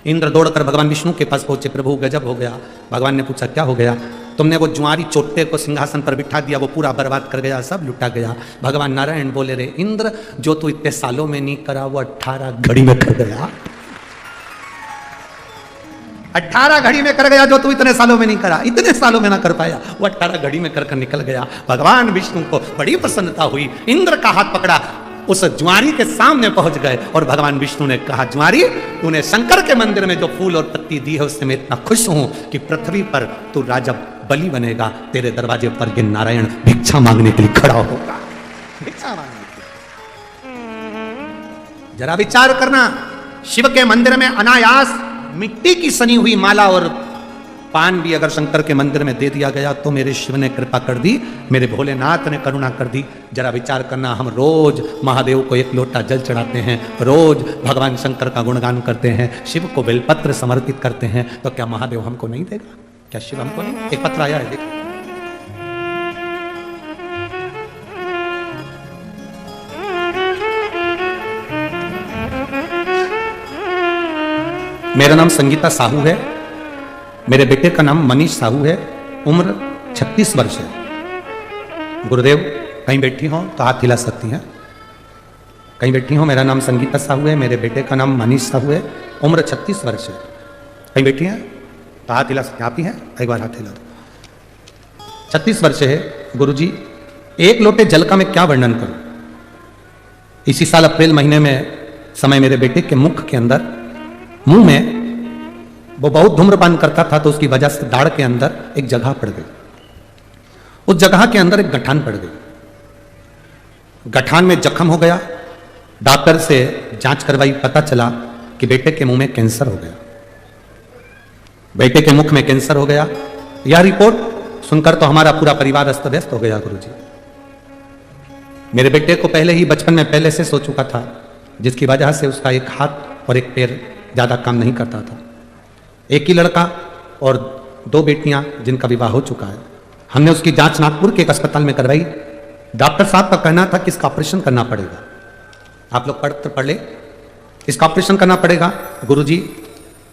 इंद्र दौड़कर भगवान विष्णु के पास पहुंचे, प्रभु गजब हो गया। भगवान ने पूछा क्या हो गया? तुमने वो जुआरी चोटे को सिंहासन पर बिठा दिया, वो पूरा बर्बाद कर गया, सब लुटा गया। भगवान नारायण बोले रे इंद्र, जो तू इतने सालों में नहीं करा वो 18 घड़ी में कर गया। 18 घड़ी में कर गया जो तू इतने सालों में नहीं करा, इतने सालों में ना कर पाया, वो 18 घड़ी में कर निकल गया। भगवान विष्णु को बड़ी प्रसन्नता हुई, इंद्र का हाथ पकड़ा, उस जुआरी के सामने पहुंच गए और भगवान विष्णु ने कहा जुआरी तूने शंकर के मंदिर में जो फूल और पत्ती दी है उससे मैं इतना खुश हूं कि पृथ्वी पर तू राजा बलि बनेगा, तेरे दरवाजे पर ये नारायण भिक्षा मांगने के लिए खड़ा होगा। भिक्षा मांगने के लिए जरा विचार करना, शिव के मंदिर में अनायास मिट्टी की सनी हुई माला और पान भी अगर शंकर के मंदिर में दे दिया गया तो मेरे शिव ने कृपा कर दी, मेरे भोलेनाथ ने करुणा कर दी। जरा विचार करना, हम रोज महादेव को एक लोटा जल चढ़ाते हैं, रोज भगवान शंकर का गुणगान करते हैं, शिव को बेलपत्र समर्पित करते हैं, तो क्या महादेव हमको नहीं देगा? क्या शिव हमको नहीं? एक पत्र आया है देखो, मेरा नाम संगीता साहू है, मेरे बेटे का नाम मनीष साहू है, उम्र 36 वर्ष है। गुरुदेव कहीं बैठी हो तो हाथ हिला सकती हैं, कहीं बैठी हो। मेरा नाम संगीता साहू है, मेरे बेटे का नाम मनीष साहू है, उम्र 36 वर्ष है। कहीं बैठी हैं तो हाथ हिला सकती हैं, आप ही हैं, एक बार हाथ हिला दो। 36 वर्ष है। गुरुजी एक लोटे जल का मैं क्या वर्णन करूं? इसी साल अप्रैल महीने में समय मेरे बेटे के मुख के अंदर, मुंह में, वो बहुत धूम्रपान करता था तो उसकी वजह से दाढ़ के अंदर एक जगह पड़ गई, उस जगह के अंदर एक गठान पड़ गई, गठान में जख्म हो गया। डॉक्टर से जांच करवाई, पता चला कि बेटे के मुंह में कैंसर हो गया, बेटे के मुख में कैंसर हो गया। यह रिपोर्ट सुनकर तो हमारा पूरा परिवार अस्त व्यस्त हो गया। गुरुजी मेरे बेटे को पहले ही बचपन में पहले से सो चुका था, जिसकी वजह से उसका एक हाथ और एक पैर ज्यादा काम नहीं करता था। एक ही लड़का और 2 बेटियां जिनका विवाह हो चुका है। हमने उसकी जांच नागपुर के एक अस्पताल में करवाई। डॉक्टर साहब का कहना था कि इसका ऑपरेशन करना पड़ेगा। आप लोग पढ़ ले, इसका ऑपरेशन करना पड़ेगा। गुरुजी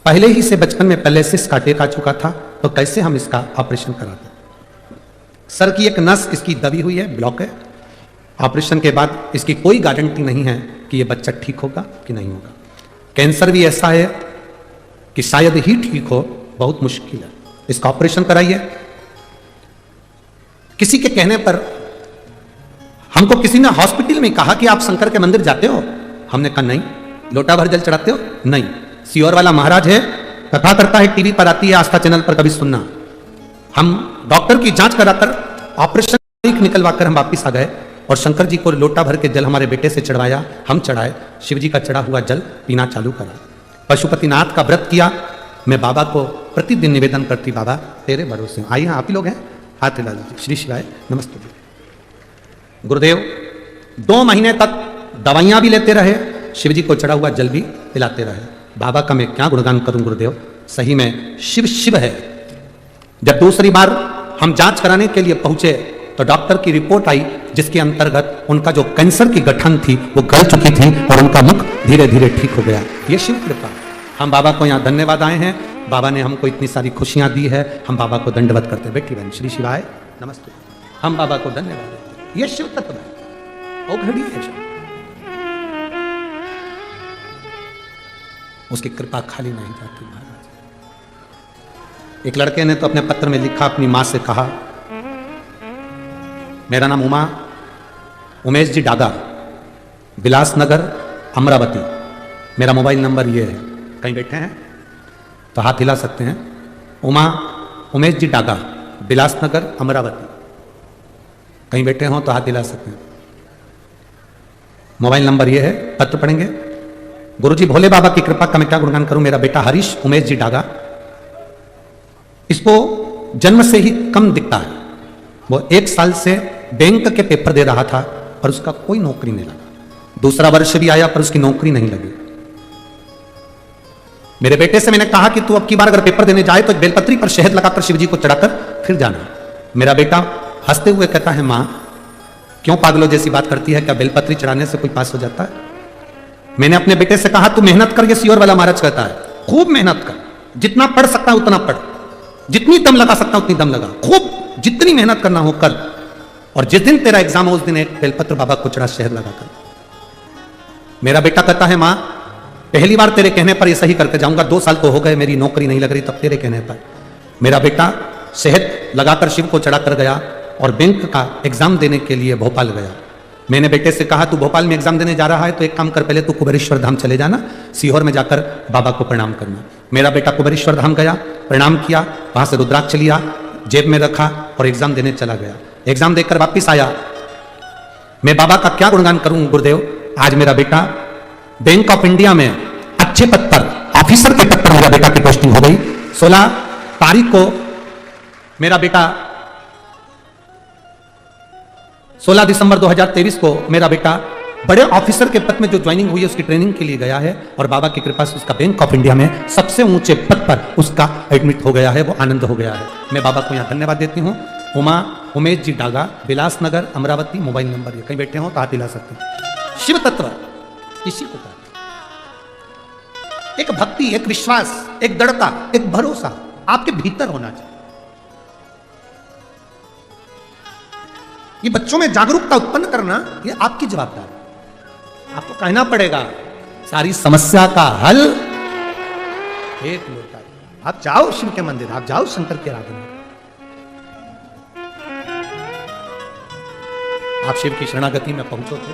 पहले ही से बचपन में पहले से इसका अटैक आ चुका था, तो कैसे हम इसका ऑपरेशन कराते? सर की एक नस इसकी दबी हुई है, ब्लॉक है। ऑपरेशन के बाद इसकी कोई गारंटी नहीं है कि यह बच्चा ठीक होगा कि नहीं होगा। कैंसर भी ऐसा है कि शायद ही ठीक हो, बहुत मुश्किल है। इसका ऑपरेशन कराइए। किसी के कहने पर हमको किसी ने हॉस्पिटल में कहा कि आप शंकर के मंदिर जाते हो? हमने कहा नहीं। लोटा भर जल चढ़ाते हो? नहीं। सियोर वाला महाराज है, कथा करता है, टीवी पर आती है, आस्था चैनल पर, कभी सुनना। हम डॉक्टर की जांच कराकर ऑपरेशन निकलवा कर हम वापिस आ गए और शंकर जी को लोटा भर के जल हमारे बेटे से चढ़वाया, हम चढ़ाए, शिव जी का चढ़ा हुआ जल पीना चालू करा। पशुपतिनाथ का व्रत किया। मैं बाबा को प्रतिदिन निवेदन करती, बाबा तेरे भरोसे। आइए आप ही लोग हैं, हाथ हिला दीजिए। श्री शिवाय नमस्ते। गुरुदेव 2 महीने तक दवाइयां भी लेते रहे, शिव जी को चढ़ा हुआ जल भी पिलाते रहे। बाबा का मैं क्या गुणगान करूं गुरुदेव, सही में शिव शिव है। जब दूसरी बार हम जांच कराने के लिए पहुंचे तो डॉक्टर की रिपोर्ट आई, जिसके अंतर्गत उनका जो कैंसर की गठन थी वो गल चुकी थी और उनका मुख धीरे धीरे ठीक हो गया। ये शिव कृपा। हम बाबा को यहाँ धन्यवाद आए हैं, बाबा ने हमको इतनी सारी खुशियां दी है, हम बाबा को दंडवत करते हैं। बेटी बहन श्री शिवाय नमस्ते। हम बाबा को धन्यवाद देते हैं। ये शिव तत्व है, वो घड़ी है शिव। उसकी कृपा खाली नहीं जाती महाराज। एक लड़के ने तो अपने पत्र में लिखा, अपनी मां से कहा, मेरा नाम उमेश जी डागा, बिलासनगर अमरावती, मेरा मोबाइल नंबर ये है। कहीं बैठे हैं तो हाथ हिला सकते हैं। उमेश जी डागा, बिलासनगर अमरावती, कहीं बैठे हो तो हाथ हिला सकते हैं। मोबाइल नंबर ये है। पत्र पढ़ेंगे। गुरुजी भोले बाबा की कृपा का मैं क्या गुणगान करूं। मेरा बेटा हरीश उमेश जी डागा, इसको जन्म से ही कम दिखता है। वो 1 साल से बैंक के पेपर दे रहा था और उसका कोई नौकरी नहीं लगा। दूसरा वर्ष भी आया पर उसकी नौकरी नहीं लगी। मेरे बेटे से मैंने कहा कि तू अब की बार अगर पेपर देने जाए तो बेलपत्री पर शहद लगाकर शिव जी को चढ़ाकर फिर जाना। मेरा बेटा हंसते हुए कहता है, मां क्यों पागलों जैसी बात करती है, क्या बेलपत्री चढ़ाने से कोई पास हो जाता है। मैंने अपने बेटे से कहा, तू मेहनत कर, ये सीओर वाला महाराज कहता है, खूब मेहनत कर, जितना पढ़ सकता है उतना पढ़, जितनी दम लगा सकता उतनी दम लगा, खूब जितनी मेहनत करना हो कर, और जिस दिन तेरा एग्जाम हो उस दिन एक बेलपत्र बाबा को चढ़ा शहद लगाकर। मेरा बेटा कहता है, मां पहली बार तेरे कहने पर ये सही करके जाऊंगा, 2 साल तो हो गए मेरी नौकरी नहीं लग रही, तब तेरे कहने पर। मेरा बेटा शहद लगाकर शिव को चढ़ाकर गया और बैंक का एग्जाम देने के लिए भोपाल गया। मैंने बेटे से कहा, तू भोपाल में एग्जाम देने जा रहा है तो एक काम कर, पहले तू कुबेरेश्वर धाम चले जाना, सीहोर में जाकर बाबा को प्रणाम करना। मेरा बेटा कुबेरेश्वर धाम गया, प्रणाम किया, वहां से रुद्राक्ष लिया, जेब में रखा और एग्जाम देने चला गया। एग्जाम देकर वापिस आया। मैं बाबा का क्या गुणगान करूं गुरुदेव, आज मेरा बेटा बैंक ऑफ इंडिया में अच्छे पद पर, ऑफिसर के पद पर मेरा बेटा की पोस्टिंग हो गई। 16 तारीख को मेरा बेटा 16 दिसंबर 2023 को मेरा बेटा बड़े ऑफिसर के पद में जो ज्वाइनिंग हुई है उसकी ट्रेनिंग के लिए गया है और बाबा की कृपा से उसका बैंक ऑफ इंडिया में सबसे ऊंचे पद पर उसका एडमिट हो गया है, वो आनंद हो गया है। मैं बाबा को यहां धन्यवाद देती हूं। उमेश जी डागा, बिलासनगर अमरावती, मोबाइल नंबर ये, कहीं बैठे हो तो हाथ हिला सकते हैं। शिव तत्व इसी को कहते हैं। एक भक्ति, एक विश्वास, एक दृढ़ता, एक भरोसा आपके भीतर होना चाहिए। ये बच्चों में जागरूकता उत्पन्न करना ये आपकी जवाबदारी है। आपको कहना पड़ेगा सारी समस्या का हल एक लोटा। आप जाओ शिव के मंदिर, आप जाओ शंकर के आराधना, आप शिव की शरणागति में पहुंचो थे,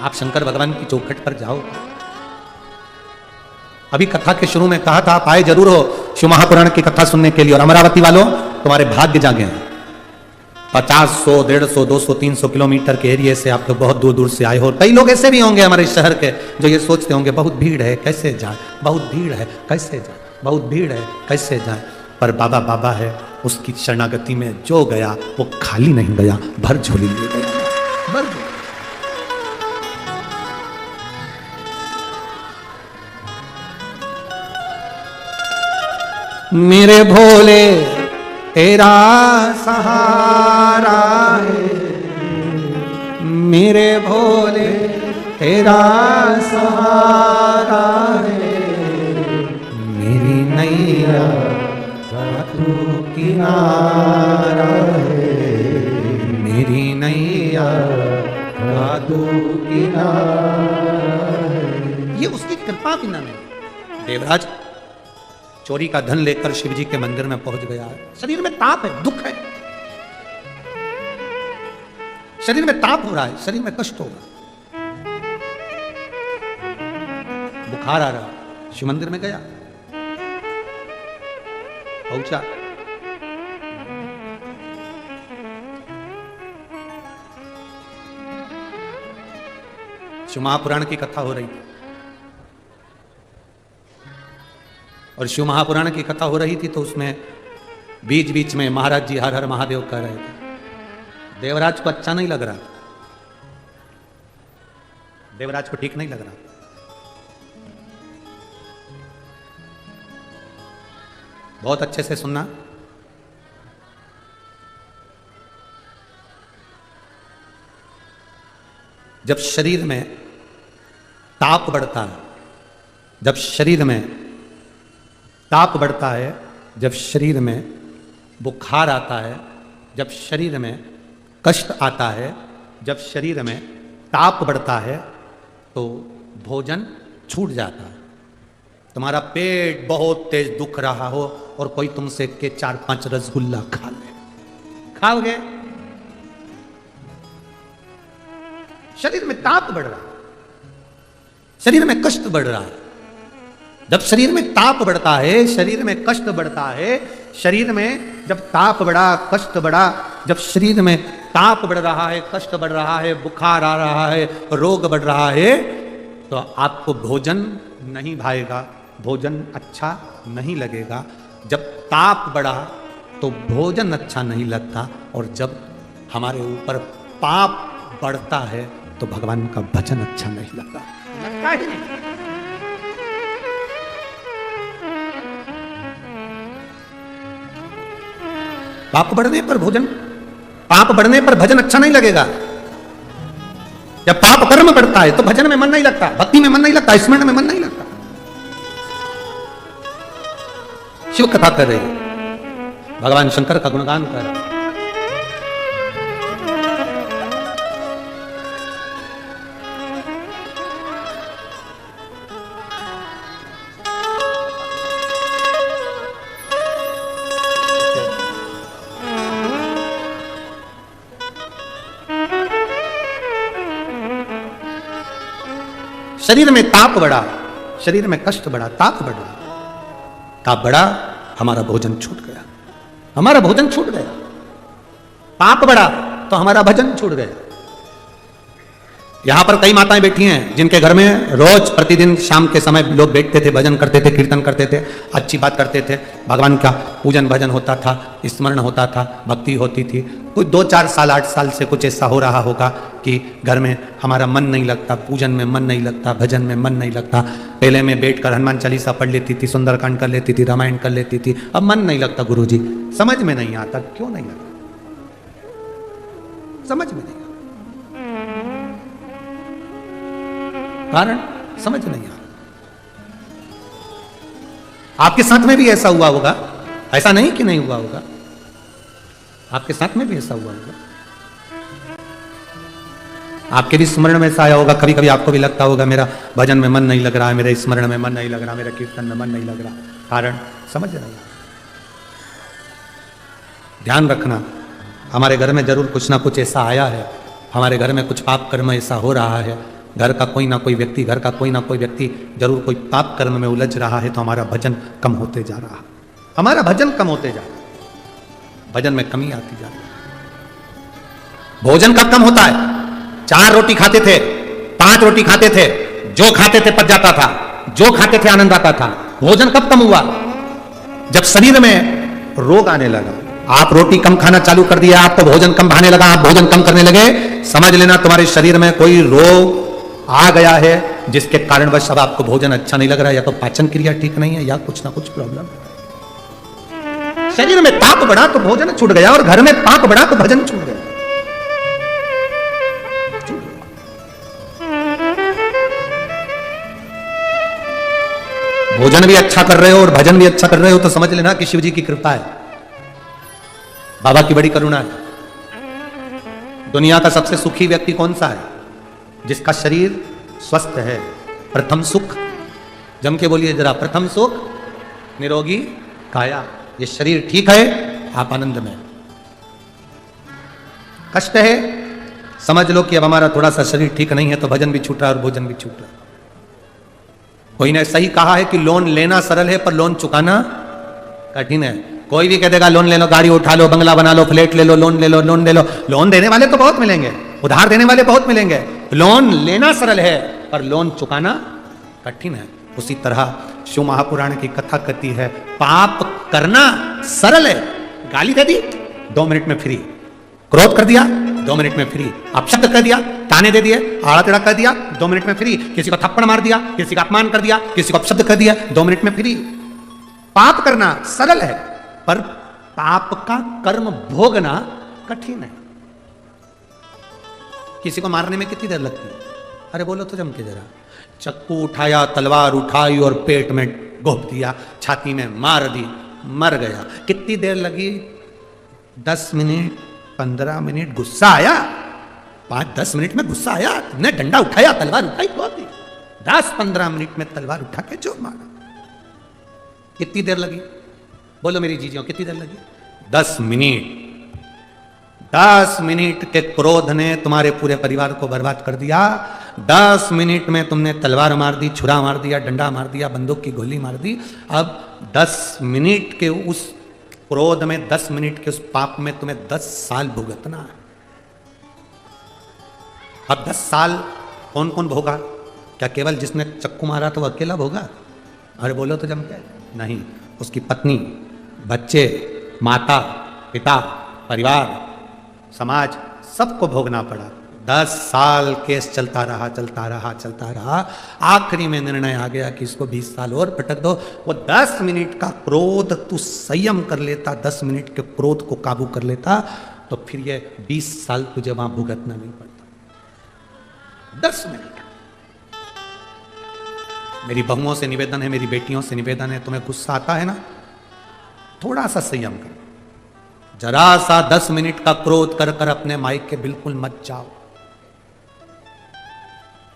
आप शंकर भगवान की चौखट पर जाओ। अभी कथा के शुरू में कहा था आप आए जरूर हो शिव महापुराण की कथा सुनने के लिए, और अमरावती वालों तुम्हारे भाग्य जागे हैं। 50, 100, 150, 200, 300 किलोमीटर के एरिया से आप लोग बहुत दूर दूर से आए हो। कई लोग ऐसे भी होंगे हमारे शहर के जो ये सोचते होंगे बहुत भीड़ है कैसे जाए, बहुत भीड़ है कैसे जाए, बहुत भीड़ है कैसे जाए। पर बाबा बाबा है, उसकी शरणागति में जो गया वो खाली नहीं गया, भर झोली ले गया, भर झोली। मेरे भोले तेरा सहारा है, मेरे भोले तेरा सहारा है, मेरी नैया तू किनारा है, मेरी नैया तू किनारा है। ये उसकी कृपा की नाम है। देवराज चोरी का धन लेकर शिव जी के मंदिर में पहुंच गया है। शरीर में ताप है, दुख है, शरीर में ताप हो रहा है, शरीर में कष्ट होगा, बुखार आ रहा, शिव मंदिर में गया, पहुंचा, शिव महापुराण की कथा हो रही थी और शिव महापुराण की कथा हो रही थी तो उसमें बीच बीच में महाराज जी हर हर महादेव कह रहे थे। देवराज को अच्छा नहीं लग रहा, देवराज को ठीक नहीं लग रहा। बहुत अच्छे से सुनना। जब शरीर में ताप बढ़ता है, जब शरीर में ताप बढ़ता है, जब शरीर में बुखार आता है, जब शरीर में कष्ट आता है, जब शरीर में ताप बढ़ता है तो भोजन छूट जाता है। तुम्हारा पेट बहुत तेज दुख रहा हो और कोई तुमसे के 4-5 रसगुल्ला खा ले, खाओगे? शरीर में ताप बढ़ रहा है, शरीर में कष्ट बढ़ रहा है। जब शरीर में ताप बढ़ता है, शरीर में कष्ट बढ़ता है, शरीर में जब ताप बढ़ा, कष्ट बढ़ा, जब शरीर में ताप बढ़ रहा है, कष्ट बढ़ रहा है, बुखार आ रहा है, रोग बढ़ रहा है, तो आपको भोजन नहीं भाएगा, भोजन अच्छा नहीं लगेगा। जब ताप बढ़ा तो भोजन अच्छा नहीं लगता, और जब हमारे ऊपर पाप बढ़ता है तो भगवान का भजन अच्छा नहीं लगता, लगता ही नहीं। पाप बढ़ने पर भोजन, पाप बढ़ने पर भजन अच्छा नहीं लगेगा। जब पाप कर्म बढ़ता है तो भजन में मन नहीं लगता, भक्ति में मन नहीं लगता, स्मरण में मन नहीं लगता। शिव कथा कर रहे हैं, भगवान शंकर का गुणगान कर रहे हैं। शरीर में ताप बढ़ा, शरीर में कष्ट बढ़ा, ताप बढ़ा, ताप बढ़ा, हमारा भोजन छूट गया, हमारा भोजन छूट गया। पाप बढ़ा तो हमारा भजन छूट गया। यहां पर कई माताएं बैठी हैं जिनके घर में रोज प्रतिदिन शाम के समय लोग बैठते थे, भजन करते थे, कीर्तन करते थे, अच्छी बात करते थे, भगवान का पूजन भजन होता था, स्मरण होता था, भक्ति होती थी। कुछ 2-4 साल 8 साल से कुछ ऐसा हो रहा होगा कि घर में हमारा मन नहीं लगता, पूजन में मन नहीं लगता, भजन में मन नहीं लगता। पहले मैं बैठकर हनुमान चालीसा पढ़ लेती थी, सुंदरकांड कर लेती थी, रामायण कर लेती थी, अब मन नहीं लगता गुरुजी, समझ में नहीं आता। क्यों नहीं लगता? समझ में नहीं आता, कारण समझ नहीं आ रहा। आपके साथ में भी ऐसा हुआ होगा, ऐसा नहीं कि नहीं हुआ होगा, आपके साथ में भी ऐसा हुआ होगा। आपके भी स्मरण में ऐसा आया होगा, कभी कभी आपको भी लगता होगा मेरा भजन में मन नहीं लग रहा है, मेरे स्मरण में मन नहीं लग रहा, मेरा कीर्तन में मन नहीं लग रहा, कारण समझ नहीं आ रहा। ध्यान रखना, हमारे घर में जरूर कुछ ना कुछ ऐसा आया है, हमारे घर में कुछ पाप कर्म ऐसा हो रहा है, घर का कोई ना कोई व्यक्ति, घर का कोई ना कोई व्यक्ति जरूर कोई पाप कर्म में उलझ रहा है, तो हमारा भजन कम होते जा रहा है, हमारा भजन कम होते जा रहा है, भजन में कमी आती जा रही है। भोजन कब कम होता है? 4 रोटी खाते थे, 5 रोटी खाते थे, जो खाते थे पच जाता था, जो खाते थे आनंद आता था। भोजन कब कम हुआ? जब शरीर में रोग आने लगा। आप रोटी कम खाना चालू कर दिया, आपको भोजन कम भाने लगा, आप भोजन कम करने लगे, समझ लेना तुम्हारे शरीर में कोई रोग आ गया है, जिसके कारणवश अब आपको भोजन अच्छा नहीं लग रहा है, या तो पाचन क्रिया ठीक नहीं है, या कुछ ना कुछ प्रॉब्लम है। शरीर में ताप बढ़ा तो भोजन छूट गया, और घर में पाप बढ़ा तो भजन छूट गया। भोजन भी अच्छा कर रहे हो और भजन भी अच्छा कर रहे हो तो समझ लेना कि शिव जी की कृपा है, बाबा की बड़ी करुणा है। दुनिया का सबसे सुखी व्यक्ति कौन सा है? जिसका शरीर स्वस्थ है। प्रथम सुख, जम के बोलिए जरा, प्रथम सुख निरोगी काया। ये शरीर ठीक है, आप आनंद में। कष्ट है, समझ लो कि अब हमारा थोड़ा सा शरीर ठीक नहीं है, तो भजन भी छूट रहा है और भोजन भी छूट रहा है। कोई ने सही कहा है कि लोन लेना सरल है पर लोन चुकाना कठिन है। कोई भी कह देगा लोन ले लो, गाड़ी उठा लो, बंगला बना लो, फ्लैट ले लो, लोन ले लो, लोन ले लो। लोन देने वाले तो बहुत मिलेंगे, उधार देने वाले बहुत मिलेंगे। लोन लेना सरल है पर लोन चुकाना कठिन है। उसी तरह शिव महापुराण की कथा कहती है, पाप करना सरल है। गाली दे दी, 2 मिनट में फ्री। क्रोध कर दिया, 2 मिनट में फ्री। अपशब्द कर दिया, ताने दे दिए, आड़ा टेढ़ा कर दिया, 2 मिनट में फ्री। किसी को थप्पड़ मार दिया, किसी का अपमान कर दिया, किसी को अपशब्द कर दिया, 2 मिनट में फ्री। पाप करना सरल है पर पाप का कर्म भोगना कठिन है। किसी को मारने में कितनी देर लगती है? अरे बोलो तो जम के जरा। चक्कू उठाया, तलवार उठाई और पेट में घोप दिया, छाती में मार दी, मर गया। कितनी देर लगी? 10 मिनट, 15 मिनट। गुस्सा आया, 5-10 मिनट में गुस्सा आया, तुमने डंडा उठाया, तलवार उठाई, घोप दी। 10-15 मिनट में तलवार उठा के जो मारा। कितनी देर लगी? बोलो मेरी जीजियों, कितनी देर लगी? 10 मिनट। 10 मिनट के क्रोध ने तुम्हारे पूरे परिवार को बर्बाद कर दिया। 10 मिनट में तुमने तलवार मार दी, छुरा मार दिया, डंडा मार दिया, बंदूक की गोली मार दी। अब 10 मिनट के उस क्रोध में, 10 मिनट के उस पाप में तुम्हें 10 साल भुगतना है। अब 10 साल कौन कौन भोगा? क्या केवल जिसने चक्कू मारा तो वो अकेला भोगा? अरे बोलो तो जम के। नहीं, उसकी पत्नी, बच्चे, माता, पिता, परिवार, समाज, सबको भोगना पड़ा। 10 साल केस चलता रहा, चलता रहा, चलता रहा। आखिरी में निर्णय आ गया कि इसको 20 साल और पटक दो। वो 10 मिनट का क्रोध तू संयम कर लेता, 10 मिनट के क्रोध को काबू कर लेता, तो फिर ये 20 साल तुझे वहां भुगतना नहीं पड़ता। 10 मिनट। मेरी बहुओं से निवेदन है, मेरी बेटियों से निवेदन है, तुम्हें गुस्सा आता है ना, थोड़ा सा संयम करो। जरा सा 10 मिनट का क्रोध कर कर अपने माइक के बिल्कुल मत जाओ।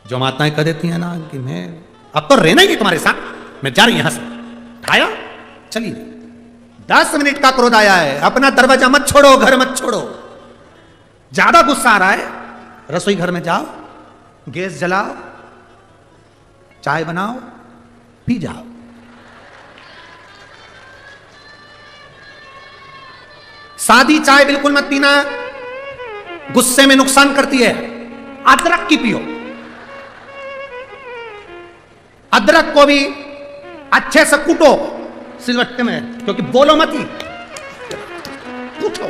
जो माताएं कह देती हैं ना कि मैं अब तो रहना ही नहीं तुम्हारे साथ, मैं जा रही यहां से, खाया चली। 10 मिनट का क्रोध आया है, अपना दरवाजा मत छोड़ो, घर मत छोड़ो। ज्यादा गुस्सा आ रहा है, रसोई घर में जाओ, गैस जलाओ, चाय बनाओ, पी जाओ। सादी चाय बिल्कुल मत पीना, गुस्से में नुकसान करती है। अदरक की पियो। अदरक को भी अच्छे से कूटो सिलवट्टे में, क्योंकि बोलो मत ही, कूटो।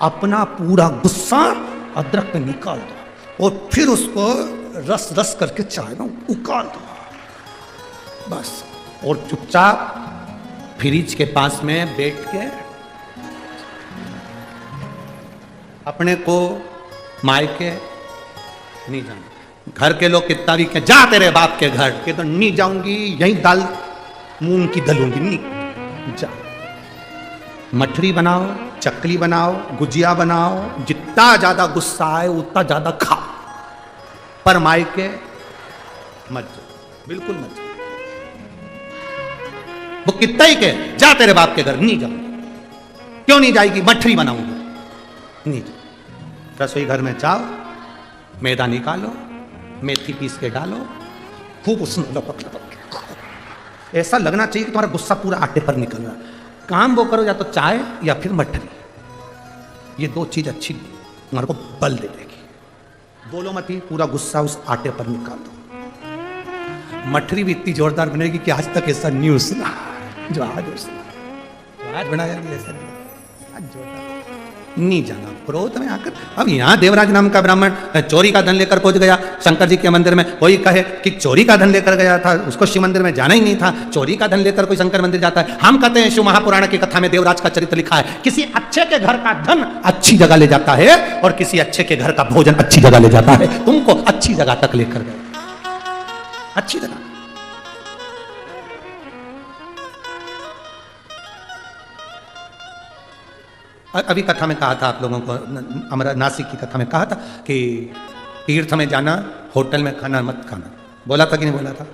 अपना पूरा गुस्सा अदरक पे निकाल दो और फिर उसको रस रस करके चाय में उकाल दो, बस। और चुपचाप फ्रिज के पास में बैठ के अपने को मायके नहीं जाना। घर के लोग कितना भी कहें जा तेरे बाप के घर के, तो नहीं जाऊंगी, यही दाल मूंग की दलूंगी, नहीं जा। मठरी बनाओ, चकली बनाओ, गुजिया बनाओ, जितना ज्यादा गुस्सा आए उतना ज्यादा खाओ, पर मायके मत जाओ, बिल्कुल मत जाओ। वो कितना ही कहे जा तेरे बाप के घर, नहीं जाऊंगी। क्यों नहीं जाएगी? मठरी बनाऊंगी, नहीं जाओ। रसोई घर में जाओ, मैदा निकालो, मेथी पीस के डालो, खूब उसमें लपक लपक के। ऐसा लगना चाहिए कि तुम्हारा गुस्सा पूरा आटे पर निकल रहा है। काम वो करो, या तो चाय या फिर मठरी, ये 2 चीज अच्छी तुम्हारे को बल दे देगी। बोलो मत ही, पूरा गुस्सा उस आटे पर निकाल दो। मठरी भी इतनी जोरदार बनेगी कि आज तक ऐसा न्यूज सुना जो आज सुना, आज बनाया ऐसा नहीं, आज जोरदार। नहीं जाना क्रोध में आकर। अब यहां देवराज नाम का ब्राह्मण चोरी का धन लेकर पहुंच गया शंकर जी के मंदिर में। कोई कहे कि चोरी का धन लेकर गया था, उसको शिव मंदिर में जाना ही नहीं था। चोरी का धन लेकर कोई शंकर मंदिर जाता है? हम कहते हैं शिव महापुराण की कथा में देवराज का चरित्र लिखा है, किसी अच्छे के घर का धन अच्छी जगह ले जाता है और किसी अच्छे के घर का भोजन अच्छी जगह ले जाता है। तुमको अच्छी जगह तक लेकर गए, अच्छी जगह। अभी कथा में कहा था आप लोगों को, हमारा नासिक की कथा में कहा था कि तीर्थ में जाना, होटल में खाना मत खाना। बोला था कि नहीं बोला था?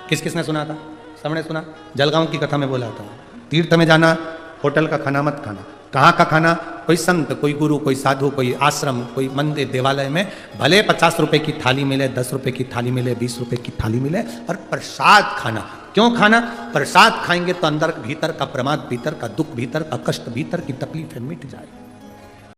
किस किसने सुना था? सबने सुना। जलगांव की कथा में बोला था, तीर्थ में जाना, होटल का खाना मत खाना। कहाँ का खाना? कोई संत, कोई गुरु, कोई साधु, कोई आश्रम, कोई मंदिर, देवालय में भले 50 रुपए की थाली मिले, 10 रुपए की थाली मिले, 20 रुपए की थाली मिले, और प्रसाद खाना। क्यों खाना? प्रसाद खाएंगे तो अंदर भीतर का प्रमाद, भीतर का दुख, भीतर का कष्ट, भीतर की तकलीफें मिट जाए।